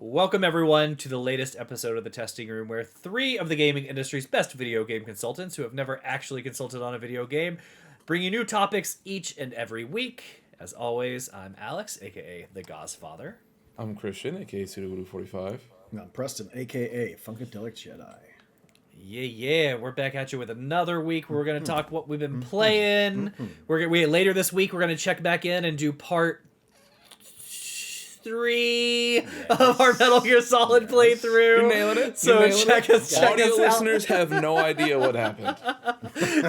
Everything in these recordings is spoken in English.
Welcome, everyone, to the latest episode of The Testing Room, where three of the gaming industry's best video game consultants who have never actually consulted on a video game bring you new topics each and every week. As always, I'm Alex, a.k.a. The Gozfather. I'm Christian, a.k.a. Pseudo45. And I'm Preston, a.k.a. Funkadelic Jedi. Yeah, we're back at you with another week where we're going to talk what we've been playing. Later this week, we're going to check back in and do part 3 of our Metal Gear Solid playthrough. You're nailing it. So check us Audio out. listeners have no idea what happened.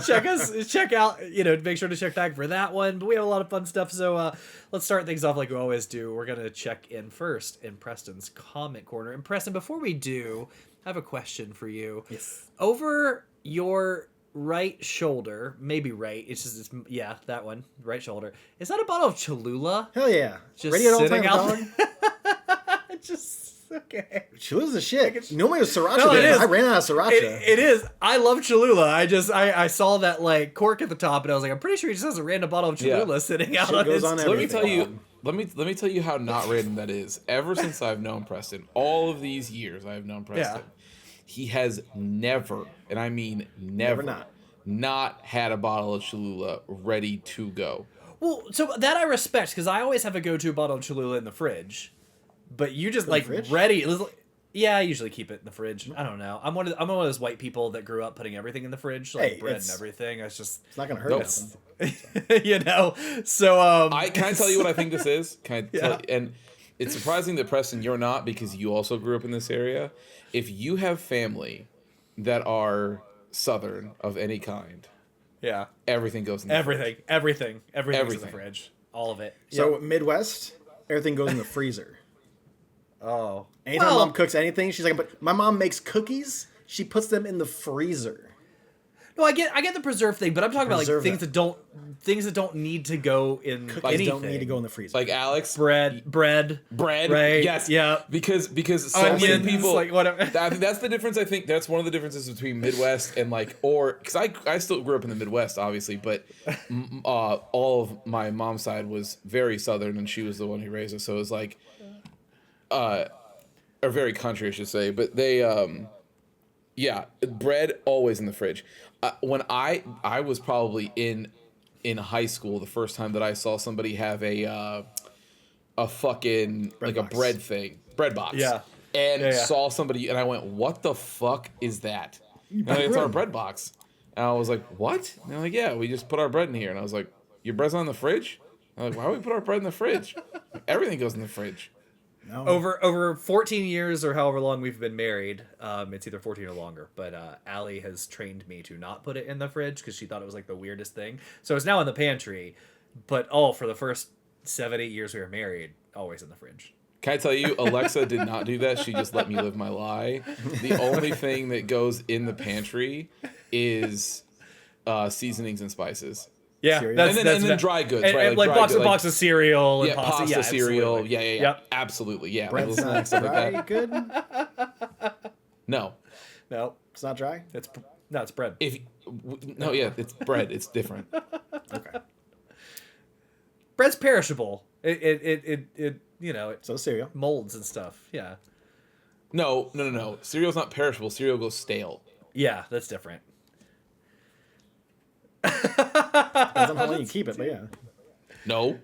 check out, make sure to check back for that one. But we have a lot of fun stuff, so let's start things off like we always do. We're going to check in first in Preston's comment corner. And Preston, before we do, I have a question for you. Yes. Over your right shoulder, maybe right, that one, right shoulder. Is that a bottle of Cholula? Hell yeah. Just Ready at all sitting time, out. Just okay. Cholula's the shit. Normally it was sriracha. No, it is. I ran out of sriracha. It is. I love Cholula. I saw that like cork at the top, and I was like, I'm pretty sure he just has a random bottle of Cholula sitting out Shit on goes his. on Let me tell everything. you. Let me tell you how not random that is. Ever since I've known Preston, all of these years I've known Preston, he has never, and I mean never not had a bottle of Cholula ready to go. Well, so that I respect, because I always have a go-to bottle of Cholula in the fridge, but you just like ready. Yeah, I usually keep it in the fridge. I don't know. I'm one of those white people that grew up putting everything in the fridge, like bread and everything. It's not gonna hurt us. So Can I tell you what I think this is? And it's surprising that Preston, you're not, because you also grew up in this area. If you have family that are Southern of any kind, everything goes in the fridge. Everything in the fridge. All of it. So Midwest, everything goes in the freezer. Oh. Anytime mom cooks anything, she's like, but my mom makes cookies, she puts them in the freezer. No, I get the preserve thing, but I'm talking about like things that don't need to go in Cookies anything. don't need to go in the freezer. Like Alex, bread, right? Yes, yeah. Because so many people, like whatever. I think that's the difference. I think that's one of the differences between Midwest and because I still grew up in the Midwest, obviously, but all of my mom's side was very Southern, and she was the one who raised us, so it was like, or very country, I should say. But they, bread always in the fridge. When I was probably in high school, the first time that I saw somebody have a fucking bread box. Saw somebody, and I went, "What the fuck is that?" And it's our bread box. And I was like, "What?" And they're like, "Yeah, we just put our bread in here." And I was like, "Your bread's not in the fridge?" I'm like, "Why would we put our bread in the fridge? Everything goes in the fridge." No. Over 14 years or however long we've been married, it's either 14 or longer, but Allie has trained me to not put it in the fridge because she thought it was like the weirdest thing. So it's now in the pantry, but for the first 7-8 years we were married, always in the fridge. Can I tell you, Alexa did not do that. She just let me live my lie. The only thing that goes in the pantry is seasonings and spices. Yeah, and then dry goods, and, right? And like box of cereal and pasta cereal. Absolutely. Yeah. Yep. Absolutely, yeah. Bread's not dry, good? No, it's not dry? It's bread. It's bread. It's different. Okay. Bread's perishable. So cereal. Molds and stuff. Yeah. No. Cereal's not perishable. Cereal goes stale. Yeah, that's different. Depends on how long you keep it, but yeah. No.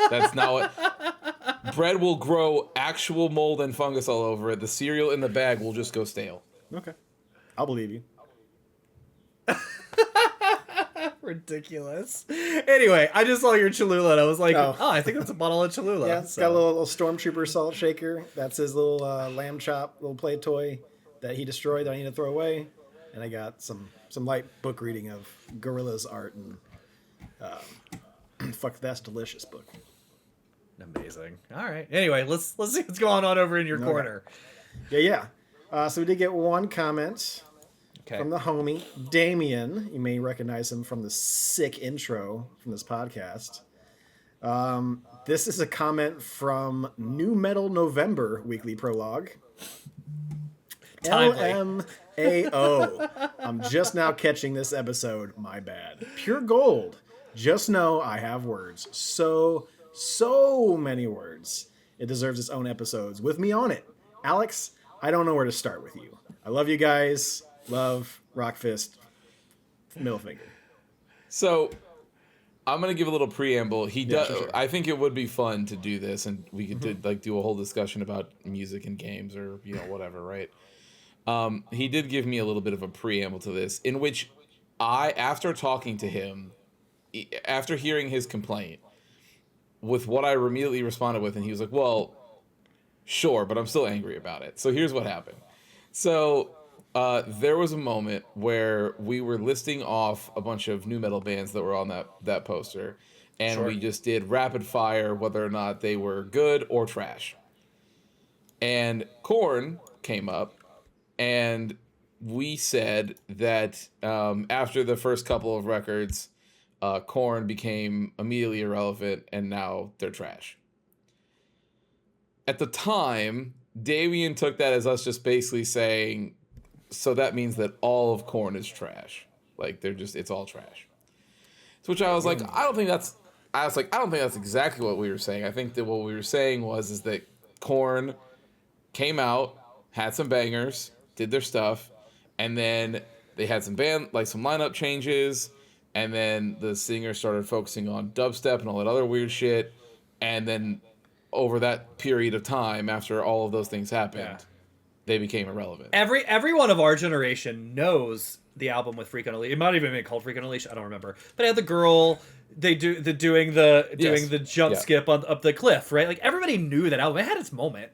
That's not what. Bread will grow actual mold and fungus all over it. The cereal in the bag will just go stale. Okay. I'll believe you. Ridiculous. Anyway, I just saw your Cholula and I was like, I think that's a bottle of Cholula. Yeah, it's got a little Stormtrooper salt shaker. That's his little lamb chop, little play toy that he destroyed that I need to throw away. And I got some light book reading of Gorilla's art and fuck, that's delicious book. Amazing. All right. Anyway, let's see what's going on over in your corner. Yeah. So we did get one comment from the homie Damien. You may recognize him from the sick intro from this podcast. This is a comment from New Metal November Weekly Prologue. Timely. LMAO. I'm just now catching this episode. My bad. Pure gold. Just know I have words. So many words. It deserves its own episodes with me on it. Alex, I don't know where to start with you. I love you guys. Love, rock fist, middle finger. So I'm gonna give a little preamble. Sure. I think it would be fun to do this, and we could do a whole discussion about music and games, or whatever, right? He did give me a little bit of a preamble to this, in which after talking to him, after hearing his complaint, with what I immediately responded with, and he was like, "Well, sure, but I'm still angry about it." So here's what happened. So there was a moment where we were listing off a bunch of new metal bands that were on that poster, and we just did rapid fire whether or not they were good or trash. And Korn came up, and we said that after the first couple of records, Korn became immediately irrelevant, and now they're trash. At the time, Damien took that as us just basically saying, so that means that all of Korn is trash. Like, it's all trash. So which I was like, I don't think that's exactly what we were saying. I think that what we were saying is that Korn came out, had some bangers, did their stuff, and then they had some lineup changes, and then the singer started focusing on dubstep and all that other weird shit, and then over that period of time, after all of those things happened, they became irrelevant. Every one of our generation knows the album with Freak on a Leash. It might even be called Freak on a Leash. I don't remember. But it had the girl doing the jump skip up the cliff, right? Like, everybody knew that album. It had its moment.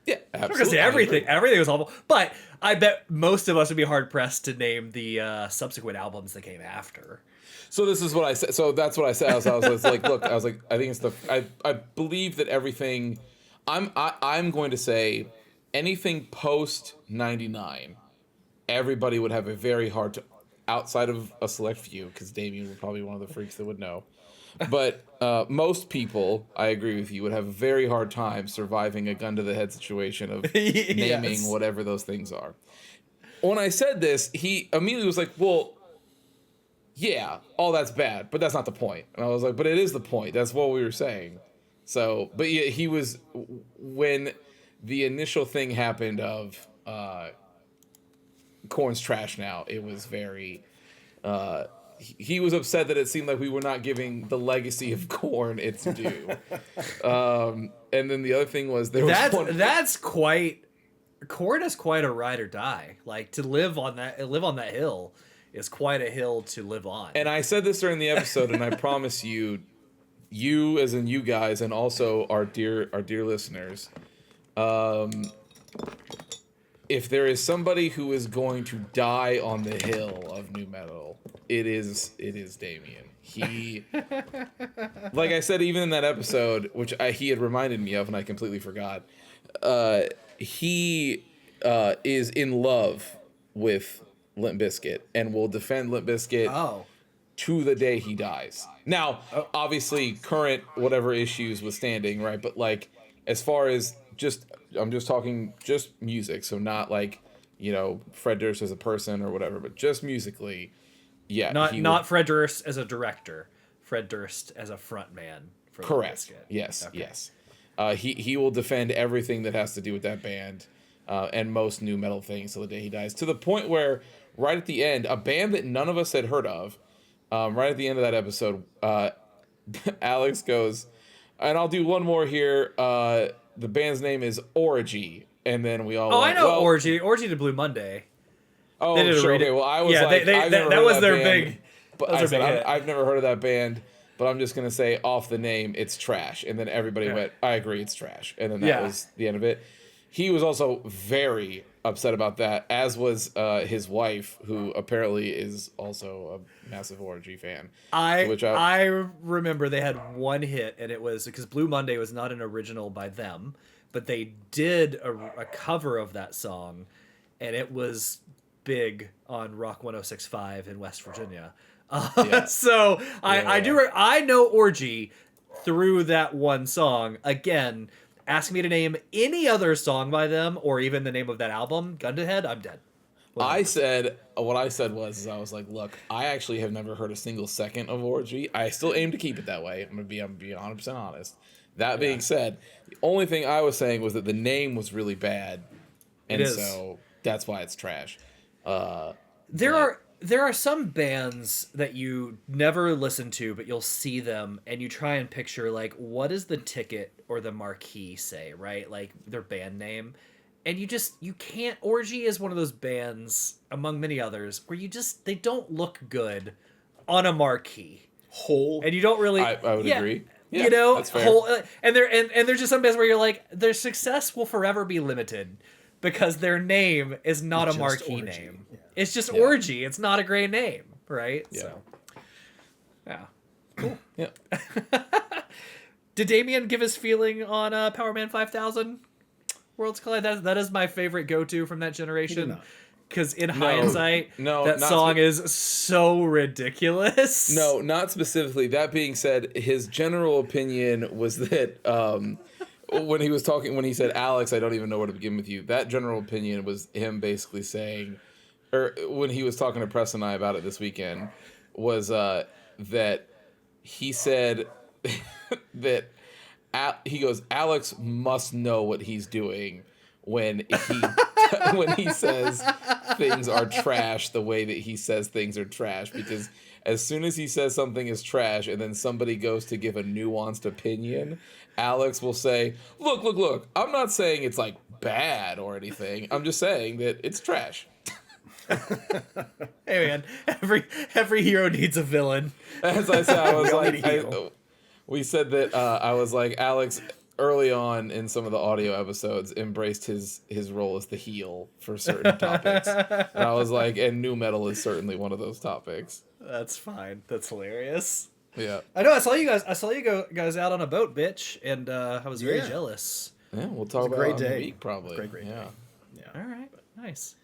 Yeah, absolutely. I'm not gonna say everything was awful, but I bet most of us would be hard pressed to name the subsequent albums that came after. So this is what I said. So that's what I said. I was like, look, I was like, I think it's I believe that everything. I'm going to say anything post 99, everybody would have a very hard to, outside of a select few, because Damien would probably be one of the freaks that would know. But most people, I agree with you, would have a very hard time surviving a gun to the head situation of naming whatever those things are. When I said this, he immediately was like, well, yeah, all that's bad, but that's not the point. And I was like, but it is the point. That's what we were saying. So, but yeah, he was, when the initial thing happened of Korn's trash now, it was very, he was upset that it seemed like we were not giving the legacy of Korn its due. And then the other thing was Korn is quite a ride or die. Like, to live on that hill is quite a hill to live on. And I said this during the episode, and I promise you as in you guys, and also our dear listeners, if there is somebody who is going to die on the hill of new metal, it is Damien. He, like I said, even in that episode, which he had reminded me of, and I completely forgot, he is in love with Limp Bizkit and will defend Limp Bizkit to the day he dies. Now, obviously, current whatever issues withstanding, right? But like, as far as I'm just talking just music, so not like, Fred Durst as a person or whatever, but just musically, yeah. Not Fred Durst as a director, Fred Durst as a front man. For correct. Yes. Okay. Yes. He will defend everything that has to do with that band, and most new metal things till the day he dies. To the point where, right at the end, a band that none of us had heard of, right at the end of that episode, Alex goes, and I'll do one more here. The band's name is Orgy, and then we all. I know Orgy. Orgy to Blue Monday. Oh, sure. Okay. Well, I was that was their big. But I said I've never heard of that band, but I'm just gonna say off the name, it's trash. And then everybody went, I agree, it's trash. And then that was the end of it. He was also very upset about that, as was his wife, who apparently is also a massive Orgy fan. I remember they had one hit, and it was because Blue Monday was not an original by them, but they did a cover of that song, and it was big on Rock 106.5 in West Virginia. So I know Orgy through that one song. Again, ask me to name any other song by them, or even the name of that album, Gun to Head, I'm dead. What I said was I was like, look, I actually have never heard a single second of Orgy. I still aim to keep it that way. I'm being 100% honest. That being said, the only thing I was saying was that the name was really bad, and so that's why it's trash. There are some bands that you never listen to, but you'll see them and you try and picture like what does the ticket or the marquee say, right? Like their band name. And you can't. Orgy is one of those bands among many others where they don't look good on a marquee. And you don't really I would agree. Yeah, you know, that's fair. And there's just some bands where you're like their success will forever be limited because their name is not a marquee name. Yeah. It's just Orgy. It's not a great name, right? Yeah. So, yeah. Cool. Yeah. Did Damien give his feeling on Power Man 5000? Worlds Collide? That is my favorite go-to from that generation. Because in hindsight, that song is so ridiculous. No, not specifically. That being said, his general opinion was that when he said, Alex, I don't even know where to begin with you. That general opinion was him basically saying, or when he was talking to Preston and I about it this weekend, was that he said that he goes, Alex must know what he's doing when he says things are trash the way that he says things are trash, because as soon as he says something is trash and then somebody goes to give a nuanced opinion, Alex will say, look, I'm not saying it's like bad or anything, I'm just saying that it's trash. Hey man, every hero needs a villain. As I said, I was like, we said that I was like, Alex early on in some of the audio episodes embraced his role as the heel for certain topics. And I was like, and nu metal is certainly one of those topics. That's fine. That's hilarious. Yeah. I know. I saw you guys out on a boat, bitch, and I was very jealous. Yeah, we'll talk about it in a week, probably. Great day. Yeah. All right. Nice.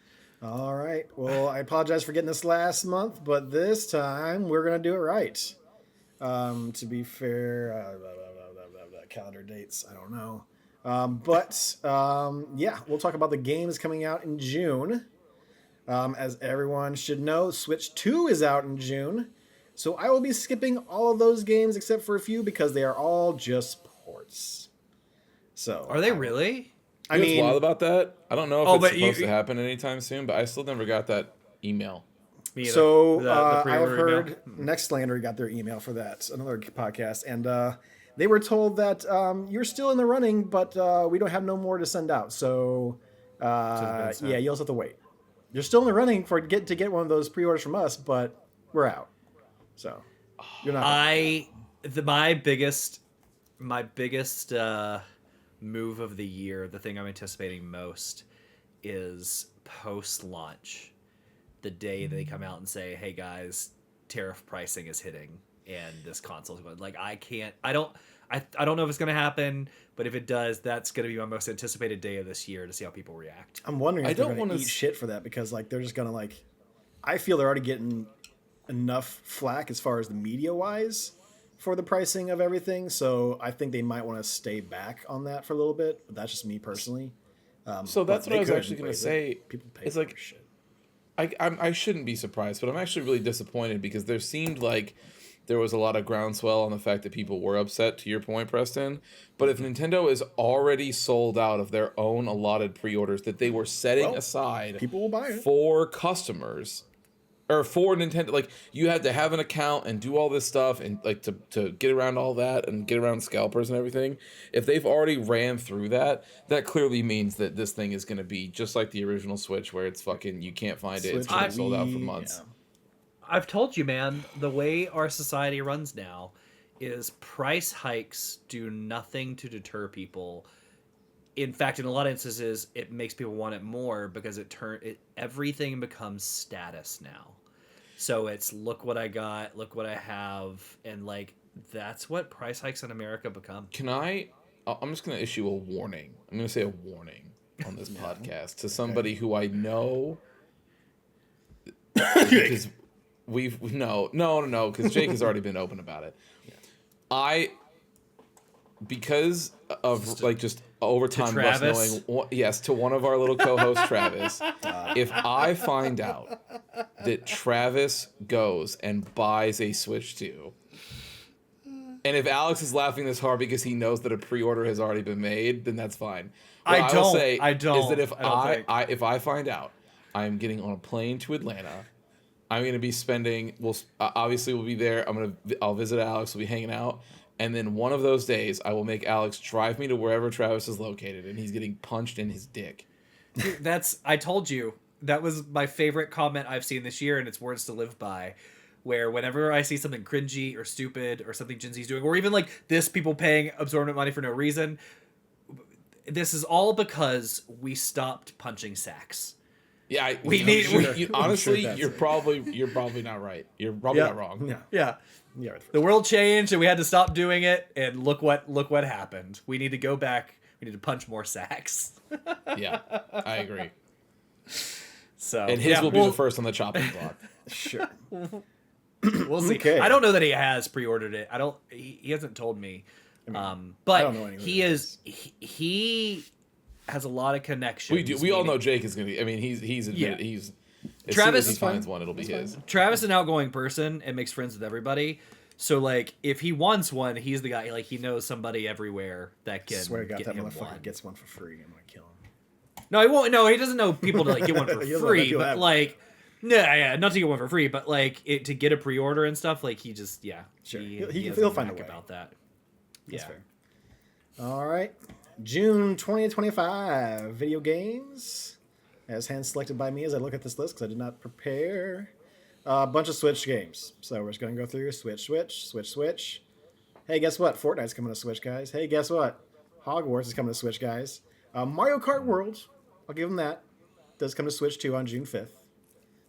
All right. Well, I apologize for getting this last month, but this time we're gonna do it right. To be fair, calendar dates, I don't know. We'll talk about the games coming out in June. As everyone should know, Switch 2 is out in June. So I will be skipping all of those games except for a few because they are all just ports. So are they really? I mean, what's wild about that? I don't know if it's supposed to happen anytime soon, but I still never got that email. So I've heard Nextlander got their email for that, another podcast, and they were told that you're still in the running, but we don't have no more to send out. So you'll have to wait. You're still in the running for to get one of those pre-orders from us, but we're out. So you're not. My biggest move of the year, the thing I'm anticipating most, is post-launch. The day they come out and say, "Hey guys, tariff pricing is hitting, and this console is going." Like, I don't know if it's going to happen, but if it does, that's going to be my most anticipated day of this year to see how people react. I'm wondering if they're going to eat shit for that, because like they're just going to I feel they're already getting enough flack as far as the media wise for the pricing of everything. So I think they might want to stay back on that for a little bit. But that's just me personally. So that's what I was actually going to say. People pay it's for like shit. I shouldn't be surprised, but I'm actually really disappointed because there seemed like there was a lot of groundswell on the fact that people were upset, to your point, Preston. But if Nintendo is already sold out of their own allotted pre-orders that they were setting aside, people will buy it for customers, or for Nintendo, like, you had to have an account and do all this stuff and like to get around all that and get around scalpers and everything. If they've already ran through that, that clearly means that this thing is going to be just like the original Switch, where it's fucking, you can't find it. It's been sold out for months. Yeah. I've told you, man, the way our society runs now is price hikes do nothing to deter people. In fact, in a lot of instances, it makes people want it more because everything becomes status now. So it's, look what I got, look what I have, and like, that's what price hikes in America become. I'm just going to issue a warning. I'm going to say a warning on this podcast to somebody who I know, because because Jake has already been open about it. Yeah. Because of just over time, us knowing, to one of our little co-hosts, Travis, if I find out that Travis goes and buys a Switch 2 And if Alex is laughing this hard because he knows that a pre-order has already been made, then that's fine. What I will say don't. Is that if I find out I am getting on a plane to Atlanta, I'm going to be spending. Obviously we'll be there. I'll visit Alex. We'll be hanging out, and then one of those days I will make Alex drive me to wherever Travis is located, and he's getting punched in his dick. Dude, I told you that was my favorite comment I've seen this year, and it's words to live by. Where whenever I see something cringy or stupid or something Gen Z's doing, or even like this, people paying absorbent money for no reason, this is all because we stopped punching sacks. Yeah, honestly, you're probably not right. You're probably not wrong. Yeah. The world changed, and we had to stop doing it. And look what happened. We need to go back. We need to punch more sacks. Yeah, I agree. So, and his will be the first on the chopping block. Sure. We'll see. Okay. I don't know that he has pre-ordered it. He hasn't told me. But I don't know he has a lot of connections. We all know Jake is gonna be. I mean, he's admitted he's. As Travis soon as he finds one, it'll be his. Travis is an outgoing person and makes friends with everybody. So like, if he wants one, he's the guy. Like, he knows somebody everywhere that can. Swear to God, get that him motherfucker one. gets one for free. I'm gonna kill him. No, he won't. No, he doesn't know people to like get one for free. But like. Yeah, not to get one for free, but like to get a pre-order and stuff. Like he just, sure, he'll find a way about that. That's fair. All right, June 2025 video games, as hand selected by me as I look at this list because I did not prepare. A bunch of Switch games, so we're just gonna go through Switch. Hey, guess what? Fortnite's coming to Switch, guys. Hey, guess what? Hogwarts is coming to Switch, guys. Mario Kart World, I'll give them that. Does come to Switch too on June 5th.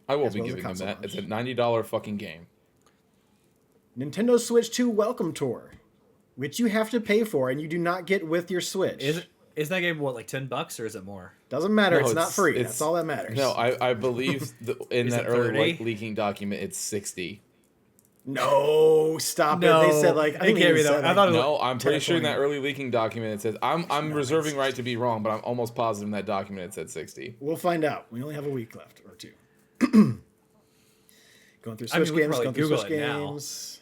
I will be giving them that. It's a $90 fucking game. Nintendo Switch 2 Welcome Tour, which you have to pay for and you do not get with your Switch. Is that game what, like $10 or is it more? Doesn't matter. No, it's not free. That's all that matters. No, I believe in that early leaking document it's $60. No, stop it. They said like I think I'm pretty sure in that early leaking document it says I'm reserving right to be wrong, but I'm almost positive in that document it said $60. We'll find out. We only have a week left or two. Going through Switch games.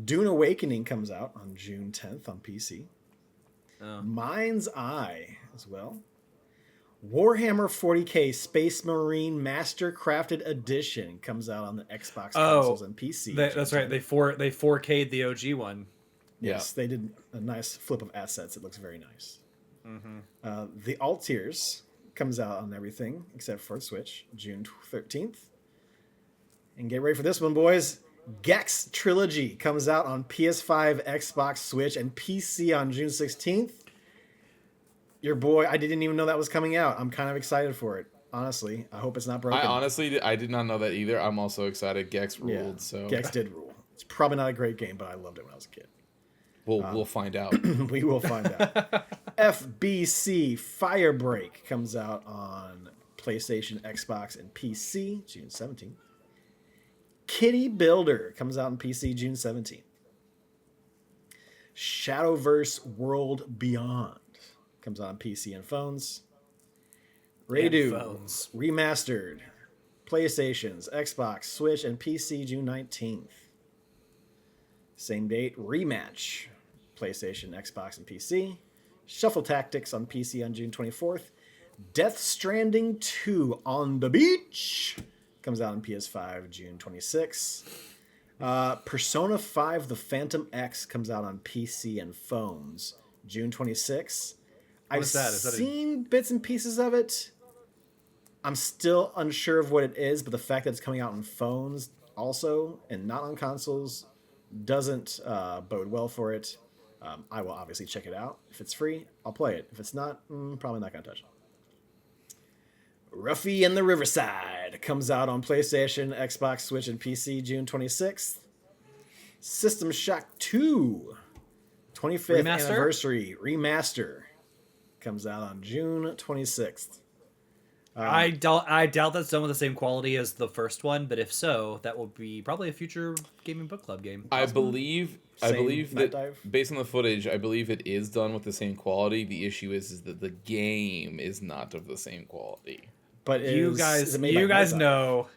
Dune Awakening comes out on June 10th on PC. Mind's Eye as well. Warhammer 40k Space Marine Master Crafted Edition comes out on the Xbox consoles and PC. That's right. They 4K'd the OG one. Yes, they did a nice flip of assets. It looks very nice. Mm-hmm. The Altiers comes out on everything except for Switch, June 13th. And get ready for this one, boys. Gex Trilogy comes out on PS5, Xbox, Switch, and PC on June 16th. Your boy, I didn't even know that was coming out. I'm kind of excited for it, honestly. I hope it's not broken. I did not know that either. I'm also excited. Gex ruled. So Gex did rule. It's probably not a great game, but I loved it when I was a kid. We'll find out. We will find out. FBC Firebreak comes out on PlayStation, Xbox, and PC June 17th. Kitty Builder comes out on PC June 17th. Shadowverse World Beyond comes out on PC and phones. Radu Remastered PlayStations, Xbox, Switch, and PC June 19th. Same date, Rematch PlayStation, Xbox, and PC. Shuffle Tactics on PC on June 24th. Death Stranding 2 on the Beach comes out on PS5 June 26th. Persona 5 The Phantom X comes out on PC and phones June 26th. I've seen bits and pieces of it. I'm still unsure of what it is, but the fact that it's coming out on phones also and not on consoles doesn't bode well for it. I will obviously check it out. If it's free, I'll play it. If it's not, probably not going to touch it. Ruffy and the Riverside comes out on PlayStation, Xbox, Switch, and PC June 26th. System Shock 2 25th Anniversary Remaster comes out on June 26th. I doubt that's done with the same quality as the first one, but if so, that will be probably a future Gaming Book Club game. I believe that based on the footage, I believe it is done with the same quality. The issue is that the game is not of the same quality. But you guys know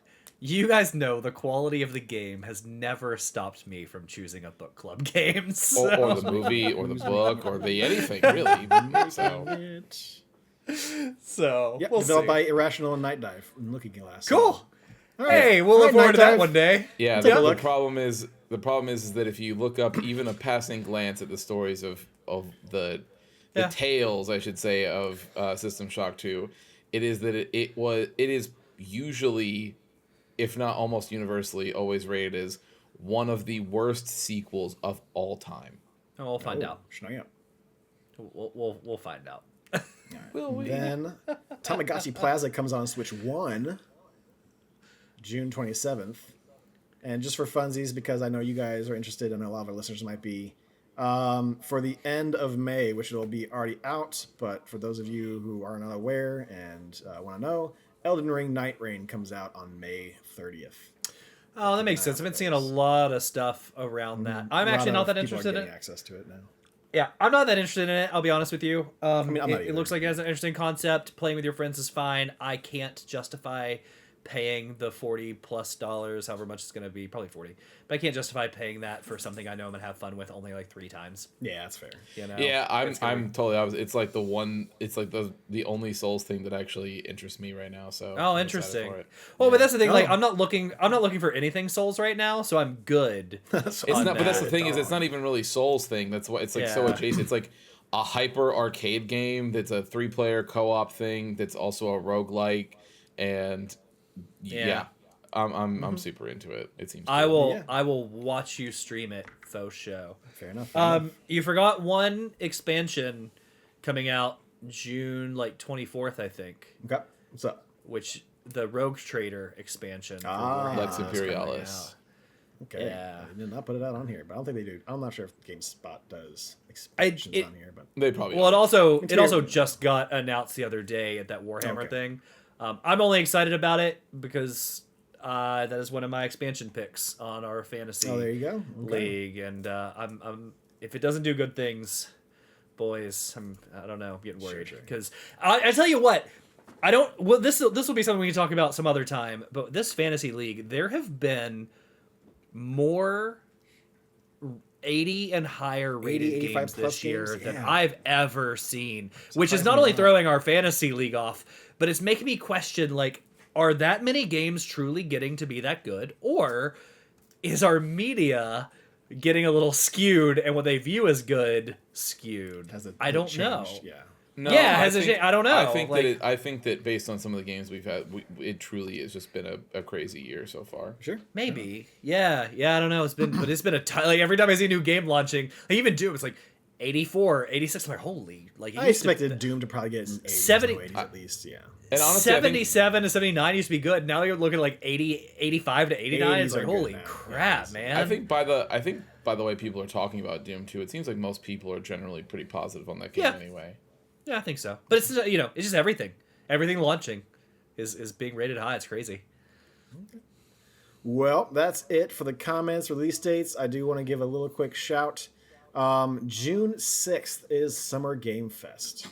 You guys know the quality of the game has never stopped me from choosing a book club game. So. Or the movie, or the book, or the anything, really. So yep, we'll developed see. by Irrational and Night Dive and Looking Glass. Cool. Right. Hey, we'll look forward to that one day. Yeah, Take a the look. problem is that if you look up even a passing glance at the stories of the tales, I should say, of System Shock 2, it is that it is usually, if not almost universally, always rated as one of the worst sequels of all time. Oh, we'll find out. Schnau. We'll find out. Will we? Then Tamagotchi Plaza comes on Switch 1, June 27th. And just for funsies, because I know you guys are interested and a lot of our listeners might be, for the end of May, which will be already out, but for those of you who are not aware and want to know, Elden Ring Night Rain comes out on May 30th. Oh, that makes sense. I've been seeing a lot of stuff around that. I'm actually not that interested in it. Access to it now. Yeah, I'm not that interested in it. I'll be honest with you. It Looks like it has an interesting concept. Playing with your friends is fine. I can't justify paying the $40+, however much it's going to be, probably 40. But I can't justify paying that for something I know I'm going to have fun with only like 3 times. Yeah, that's fair. You know? Yeah, I'm totally opposite. It's like the only Souls thing that actually interests me right now. So oh, interesting. Well, but that's the thing. Like, I'm not looking for anything Souls right now, so I'm good. It's not. But that's the thing is, it's not even really Souls thing. That's why it's like so adjacent. It's like a hyper arcade game that's a 3-player co-op thing that's also a roguelike, and I'm super into it. It seems. I will watch you stream it. Faux show. Fair enough. You forgot one expansion coming out June 24th, I think. Okay. What's up? Which the Rogue Trader expansion. Lex Imperialis. Okay. Yeah. I did not put it out on here, but I don't think they do. I'm not sure if GameSpot does expansions on here, but they probably. Well, it also just got announced the other day at that Warhammer thing. I'm only excited about it because that is one of my expansion picks on our fantasy there you go. league, and I'm if it doesn't do good things, boys, I don't know, getting worried because I tell you what, I don't. Well, this will be something we can talk about some other time. But this fantasy league, there have been more 80 and higher rated games this year than I've ever seen, which is not only throwing our fantasy league off, but it's making me question, like, are that many games truly getting to be that good, or is our media getting a little skewed and what they view as good skewed? I don't know. Yeah. No, I don't know. I think that based on some of the games we've had, it truly has just been a crazy year so far. Sure. Maybe. Yeah. I don't know. It's been a like every time I see a new game launching, like even Doom, it's like 84, 86. I'm like, holy, like I expected Doom to probably get an 70 80 at least, yeah. And honestly, 77 to 79 used to be good. Now you're looking at like 80, 85 to 89. It's like, holy crap, man. I think by the way people are talking about Doom 2, it seems like most people are generally pretty positive on that game anyway. Yeah, I think so. But it's it's just everything. Everything launching is being rated high. It's crazy. Well, that's it for the comments, release dates. I do want to give a little quick shout. June 6th is Summer Game Fest.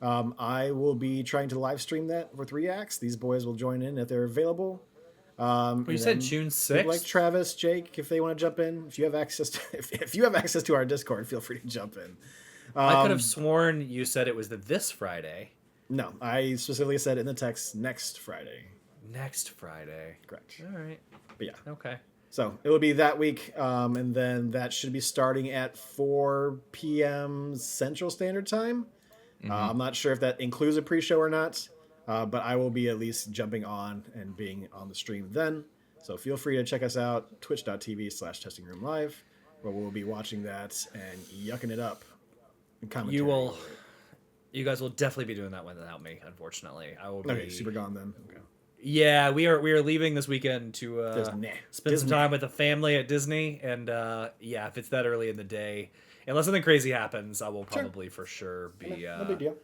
I will be trying to live stream that for 3 acts. These boys will join in if they're available. You said June 6th? Like Travis, Jake, if they want to jump in. If you have access to if you have access to our Discord, feel free to jump in. I could have sworn you said it was this Friday. No, I specifically said in the text next Friday. Next Friday. Correct. All right. But yeah. Okay. So it will be that week, and then that should be starting at 4 p.m. Central Standard Time. Mm-hmm. I'm not sure if that includes a pre-show or not, but I will be at least jumping on and being on the stream then. So feel free to check us out, twitch.tv/testingroomlive, where we'll be watching that and yucking it up. You guys will definitely be doing that one without me, unfortunately. I will be super gone then. Okay. Yeah, we are leaving this weekend to spend some time with the family at Disney, and if it's that early in the day, unless something crazy happens, I will probably for sure be. No big deal.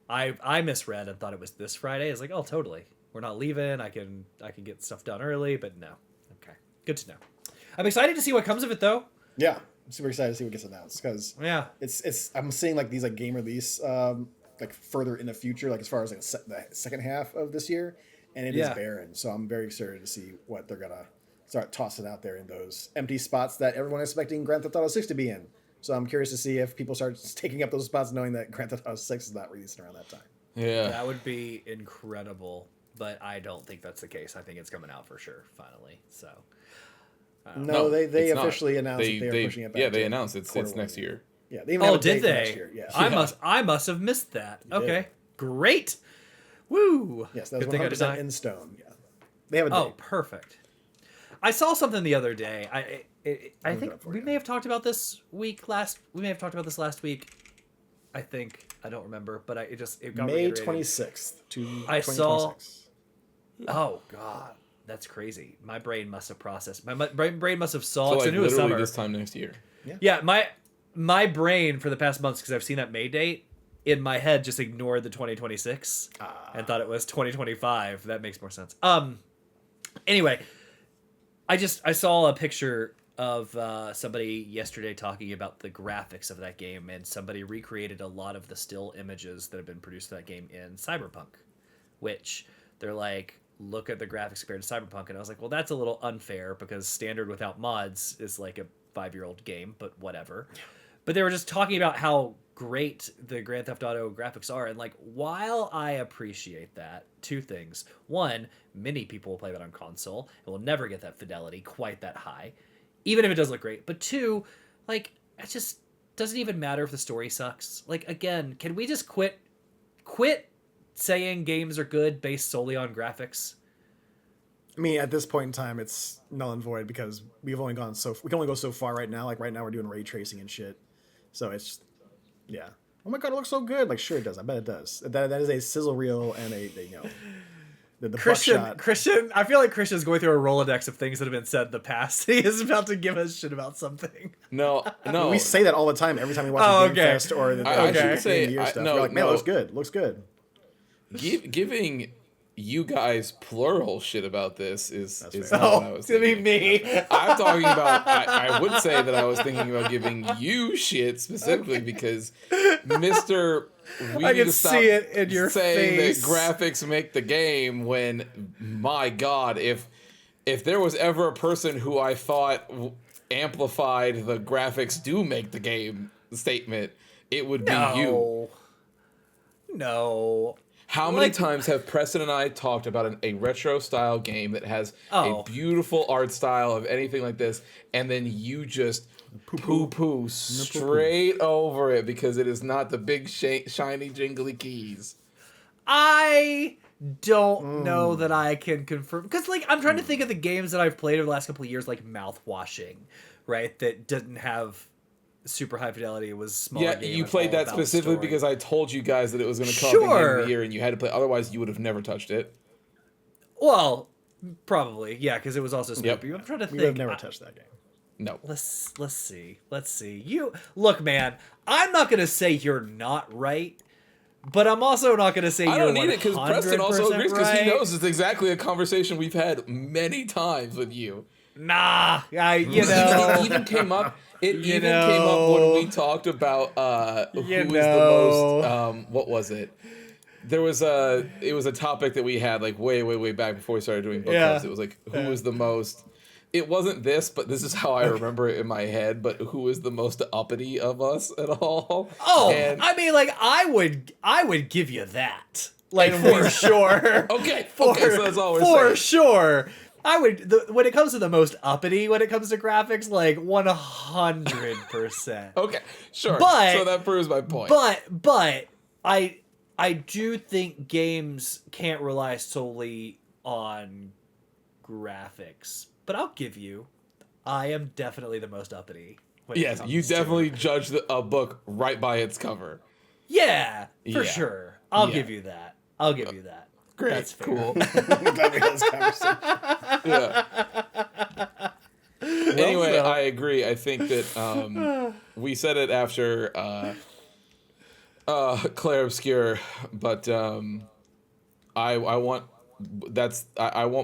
I misread and thought it was this Friday. I was like, oh, totally. We're not leaving. I can get stuff done early, but no. Okay, good to know. I'm excited to see what comes of it, though. Yeah, I'm super excited to see what gets announced because it's I'm seeing like these like game release like further in the future, like as far as like the second half of this year, and it is barren. So I'm very excited to see what they're gonna start tossing out there in those empty spots that everyone is expecting Grand Theft Auto 6 to be in. So I'm curious to see if people start taking up those spots knowing that Grand Theft Auto 6 is not releasing around that time. Yeah. That would be incredible, but I don't think that's the case. I think it's coming out for sure, finally. So no, they officially announced that they are pushing it back. Yeah, they announced it's next year. Yeah, they even have a did date they? next year. Yeah. I must have missed that. You okay. did. Great. Woo. Yes, that's 100% in stone. Yeah. They have a date. Oh, perfect. I saw something the other day. I think we may have talked about this last week. I think I don't remember, but it got May reiterated. 26th to I 2026. saw. Oh God, that's crazy. My brain must have processed. My brain must have saw. So Because like I knew it was literally summer. this time next year. Yeah, my brain for the past months, because I've seen that May date in my head, just ignored the 2026 and thought it was 2025. That makes more sense. Anyway, I saw a picture of somebody yesterday talking about the graphics of that game, and somebody recreated a lot of the still images that have been produced for that game in Cyberpunk, which they're like, look at the graphics compared to Cyberpunk, and I was like, well, that's a little unfair because standard without mods is like a 5-year-old game, but whatever. But they were just talking about how great the Grand Theft Auto graphics are, and like, while I appreciate that, two things: one, many people will play that on console and will never get that fidelity quite that high, even if it does look great. But two, like, it just doesn't even matter if the story sucks. Like, again, can we just quit saying games are good based solely on graphics? I mean, at this point in time, it's null and void because we can only go so far right now. Like right now, we're doing ray tracing and shit. So it's, yeah. Oh my god, it looks so good. Like, sure it does. I bet it does. That is a sizzle reel and the Christian, I feel like Christian's going through a Rolodex of things that have been said in the past. He is about to give us shit about something. No. We say that all the time every time we watch a Game Fest or the year stuff. We're like, man, it looks good. Looks good. Giving you guys plural shit about this is not what I was thinking. me. I'm talking about. I would say that I was thinking about giving you shit specifically because Mr. We I need can to stop see it in your saying face. that graphics make the game. When, my God, if there was ever a person who I thought amplified the graphics do make the game statement, it would be you. No. How many times have Preston and I talked about a retro style game that has a beautiful art style of anything like this, and then you just poo-poo straight over it because it is not the big shiny jingly keys? I don't know that I can confirm, because like I'm trying to think of the games that I've played over the last couple of years, like Mouthwashing, right? That didn't have super high fidelity. It was small. Yeah, you played that specifically because I told you guys that it was going to come up at the end of the year, and you had to play. Otherwise, you would have never touched it. Well, probably, yeah, because it was also spooky. Yep. I'm trying to think. We would have never touched that game. No. Let's see. You look, man. I'm not going to say you're not right, but I'm also not going to say you're 100% right. I don't need it because Preston also agrees because he knows it's exactly a conversation we've had many times with you. Nah, it even came up. It came up when we talked about who is the most. What was it? It was a topic that we had like way back before we started doing book clubs. It was like who was the most. It wasn't this, but this is how I remember it in my head. But who is the most uppity of us at all? Oh, I mean, like I would give you that, like for sure. Okay, so that's all we're saying. For sure. I would, when it comes to the most uppity, when it comes to graphics, like 100%. Okay, sure. So that proves my point. But I do think games can't rely solely on graphics. But I'll give you, I am definitely the most uppity. Yes, you definitely judge a book right by its cover. Yeah, for sure. I'll give you that. Great. That's fair. Cool. Glad we had this conversation. Yeah. Anyway, I agree. I think that we said it after Claire Obscure, but I want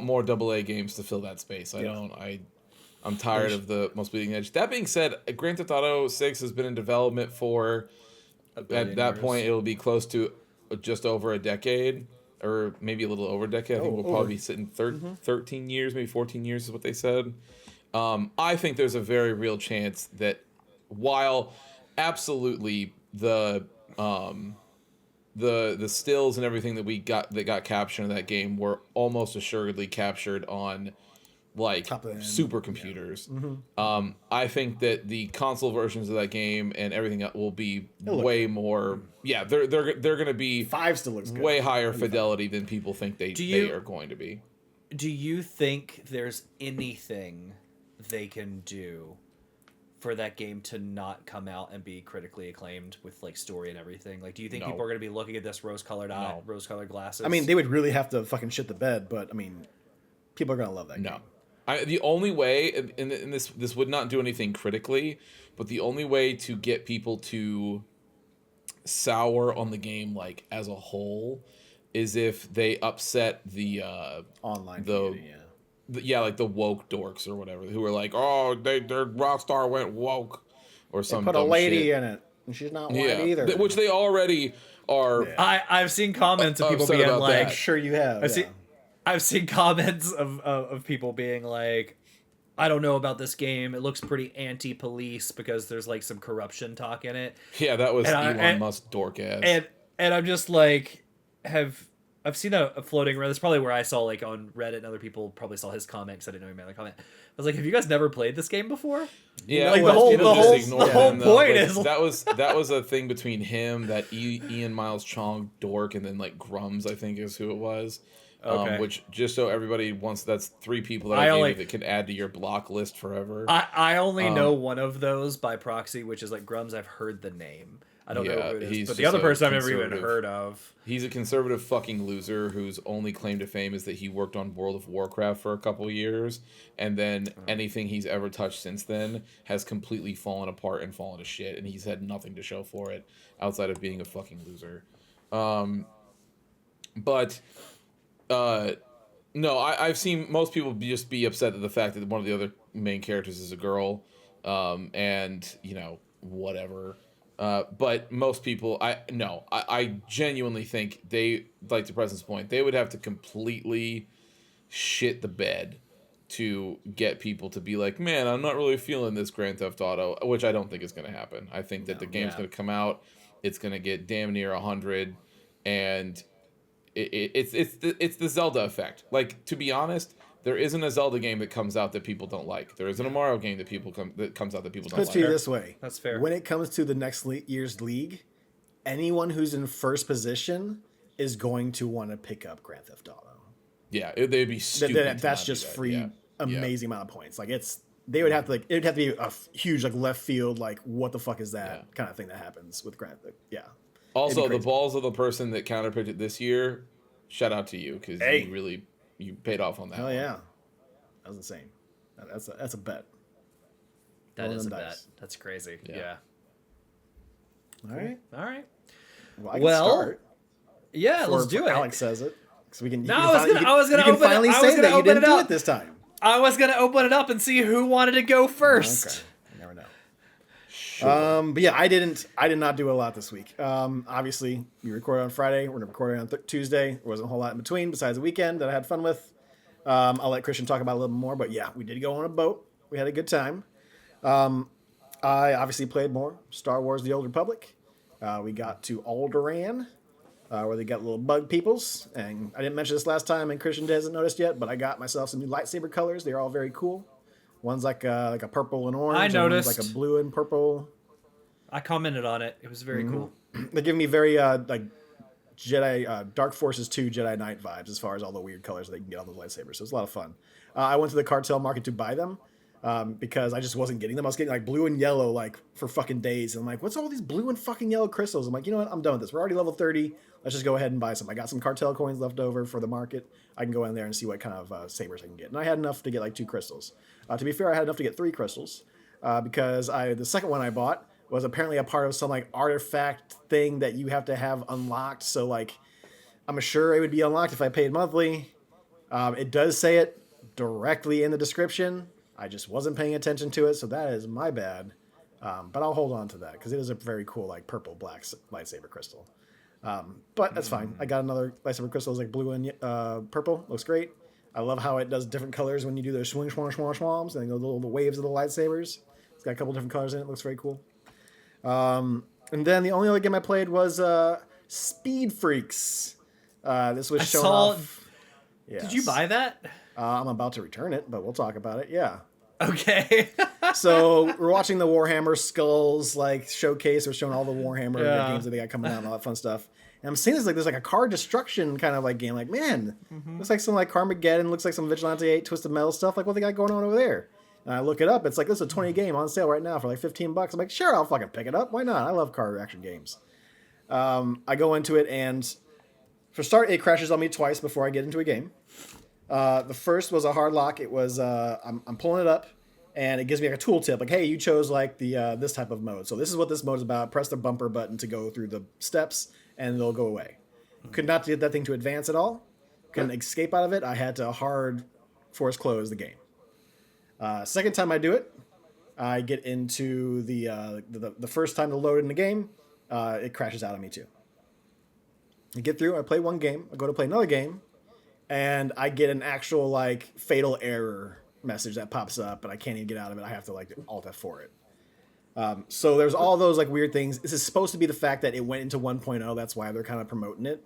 more AA games to fill that space. I'm tired of the most bleeding edge. That being said, Grand Theft Auto 6 has been in development for at that point it'll be close to just over a decade. or maybe a little over a decade. I think we'll probably be sitting 13 years, maybe 14 years is what they said. I think there's a very real chance that while absolutely the stills and everything that got captured in that game were almost assuredly captured on like supercomputers. Yeah. I think that the console versions of that game and everything will be way more. Yeah, they're going to be 5 still looks good. Way higher fidelity than people think they are going to be. Do you think there's anything they can do for that game to not come out and be critically acclaimed with like story and everything? Like, do you think people are going to be looking at this rose-colored glasses? I mean, they would really have to fucking shit the bed, but I mean, people are going to love that game. The only way, and this would not do anything critically, but the only way to get people to sour on the game like as a whole is if they upset the online community, like the woke dorks or whatever, who are like, oh, their Rockstar went woke or something. Put a lady in it, and she's not white either. Which they already are. Yeah. I've seen comments of people being like, "Sure, you have." I've seen comments of people being like, I don't know about this game. It looks pretty anti-police because there's like some corruption talk in it. Yeah, that was Elon Musk dork ass. And I'm just like, I've seen a floating around. That's probably where I saw like on Reddit and other people probably saw his comment because I didn't know he made a comment. I was like, have you guys never played this game before? Yeah, like the whole point is that was a thing between him, that Ian Miles Chong dork, and then like Grums, I think is who it was. Okay. Which, just so everybody wants, that's 3 people that I gave you that can add to your block list forever. I only know one of those by proxy, which is like Grums. I've heard the name. I don't know who it is, but the other person I've never even heard of. He's a conservative fucking loser whose only claim to fame is that he worked on World of Warcraft for a couple years, and then anything he's ever touched since then has completely fallen apart and fallen to shit, and he's had nothing to show for it outside of being a fucking loser. No, I've seen most people just be upset at the fact that one of the other main characters is a girl, and whatever. But most people, I genuinely think they, like to Preston's point, they would have to completely shit the bed to get people to be like, man, I'm not really feeling this Grand Theft Auto, which I don't think is going to happen. I think that the game's going to come out, it's going to get damn near 100, and it's the Zelda effect. Like, to be honest, there isn't a Zelda game that comes out that people don't like. There isn't a Mario game that comes out that people don't like. Let's put it this way. That's fair. When it comes to the next year's league, anyone who's in first position is going to want to pick up Grand Theft Auto. Yeah, they'd be stupid. That's just free, amazing amount of points. Like, they would have to it would have to be a huge like left field, like what the fuck is that kind of thing that happens with Grand Theft. Yeah. Also, the balls of the person that counterpicked it this year, shout out to you, because you paid off on that. Oh yeah, that was insane. That's a bet. That is a bet. That's crazy. Yeah. All right. Well, I can start. Yeah, let's do it. Alex says it, so we can. I was gonna finally say that you didn't do it this time. I was gonna open it up and see who wanted to go first. Okay. You never know. Sure. But yeah, I did not do a lot this week. Obviously, we recorded on Friday. We're gonna record on Tuesday. There wasn't a whole lot in between besides the weekend that I had fun with. I'll let Christian talk about it a little more, but yeah, we did go on a boat. We had a good time. I obviously played more Star Wars: The Old Republic. We got to Alderaan, where they got little bug peoples, and I didn't mention this last time, and Christian hasn't noticed yet, but I got myself some new lightsaber colors. They're all very cool. One's like a purple and orange. I noticed. One's like a blue and purple. I commented on it. It was very cool. They give me very like Jedi Dark Forces 2 Jedi Knight vibes as far as all the weird colors they can get on those lightsabers. So it's a lot of fun. I went to the cartel market to buy them because I just wasn't getting them. I was getting like blue and yellow like for fucking days. And I'm like, what's all these blue and fucking yellow crystals? I'm like, you know what? I'm done with this. We're already level 30. Let's just go ahead and buy some. I got some cartel coins left over for the market. I can go in there and see what kind of sabers I can get. And I had enough to get like 2 crystals. To be fair, I had enough to get 3 crystals because the second one I bought was apparently a part of some like artifact thing that you have to have unlocked. So like, I'm sure it would be unlocked if I paid monthly. It does say it directly in the description. I just wasn't paying attention to it, so that is my bad. But I'll hold on to that because it is a very cool like purple black lightsaber crystal. But that's fine. I got another lightsaber crystals like blue and purple. Looks great. I love how it does different colors when you do those swing, swang, swang, swans, and the waves of the lightsabers. It's got a couple different colors in it. Looks very cool. And then the only other game I played was Speed Freaks. This was shown off. Yes. Did you buy that? I'm about to return it, but we'll talk about it. Yeah. Okay. So we're watching the Warhammer Skulls like showcase. We're showing all the Warhammer games that they got coming out and all that fun stuff. And I'm seeing this like there's like a car destruction kind of like game. Like, man, looks like some like Carmageddon, looks like some Vigilante 8 Twisted Metal stuff. Like what they got going on over there. And I look it up. It's like this is a 20 game on sale right now for like $15. I'm like, sure, I'll fucking pick it up. Why not? I love car action games. I go into it and for start, it crashes on me twice before I get into a game. The first was a hard lock. It was I'm pulling it up, and it gives me like a tooltip, like, hey, you chose like the this type of mode. So this is what this mode is about. Press the bumper button to go through the steps, and they'll go away. Could not get that thing to advance at all. Couldn't escape out of it. I had to hard force close the game. Second time I do it, I get into the first time to load in the game, it crashes out on me too. I get through, I play one game, I go to play another game, and I get an actual like fatal error message that pops up, but I can't even get out of it. I have to like Alt F4 it. So there's all those like weird things. This is supposed to be the fact that it went into 1.0. That's why they're kind of promoting it.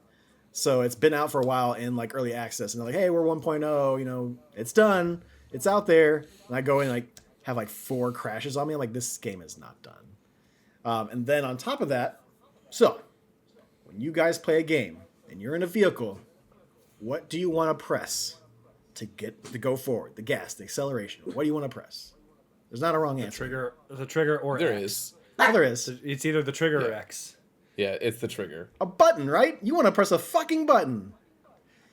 So it's been out for a while in like early access, and they're like, hey, we're 1.0, you know, it's done. It's out there. And I go in and like have like 4 crashes on me. I'm like, this game is not done. And then on top of that, so when you guys play a game and you're in a vehicle, what do you want to press to go forward? The gas, the acceleration. What do you want to press? There's not a wrong answer. The trigger or there X. Is. Oh, there is. It's either the trigger or X. Yeah, it's the trigger. A button, right? You want to press a fucking button.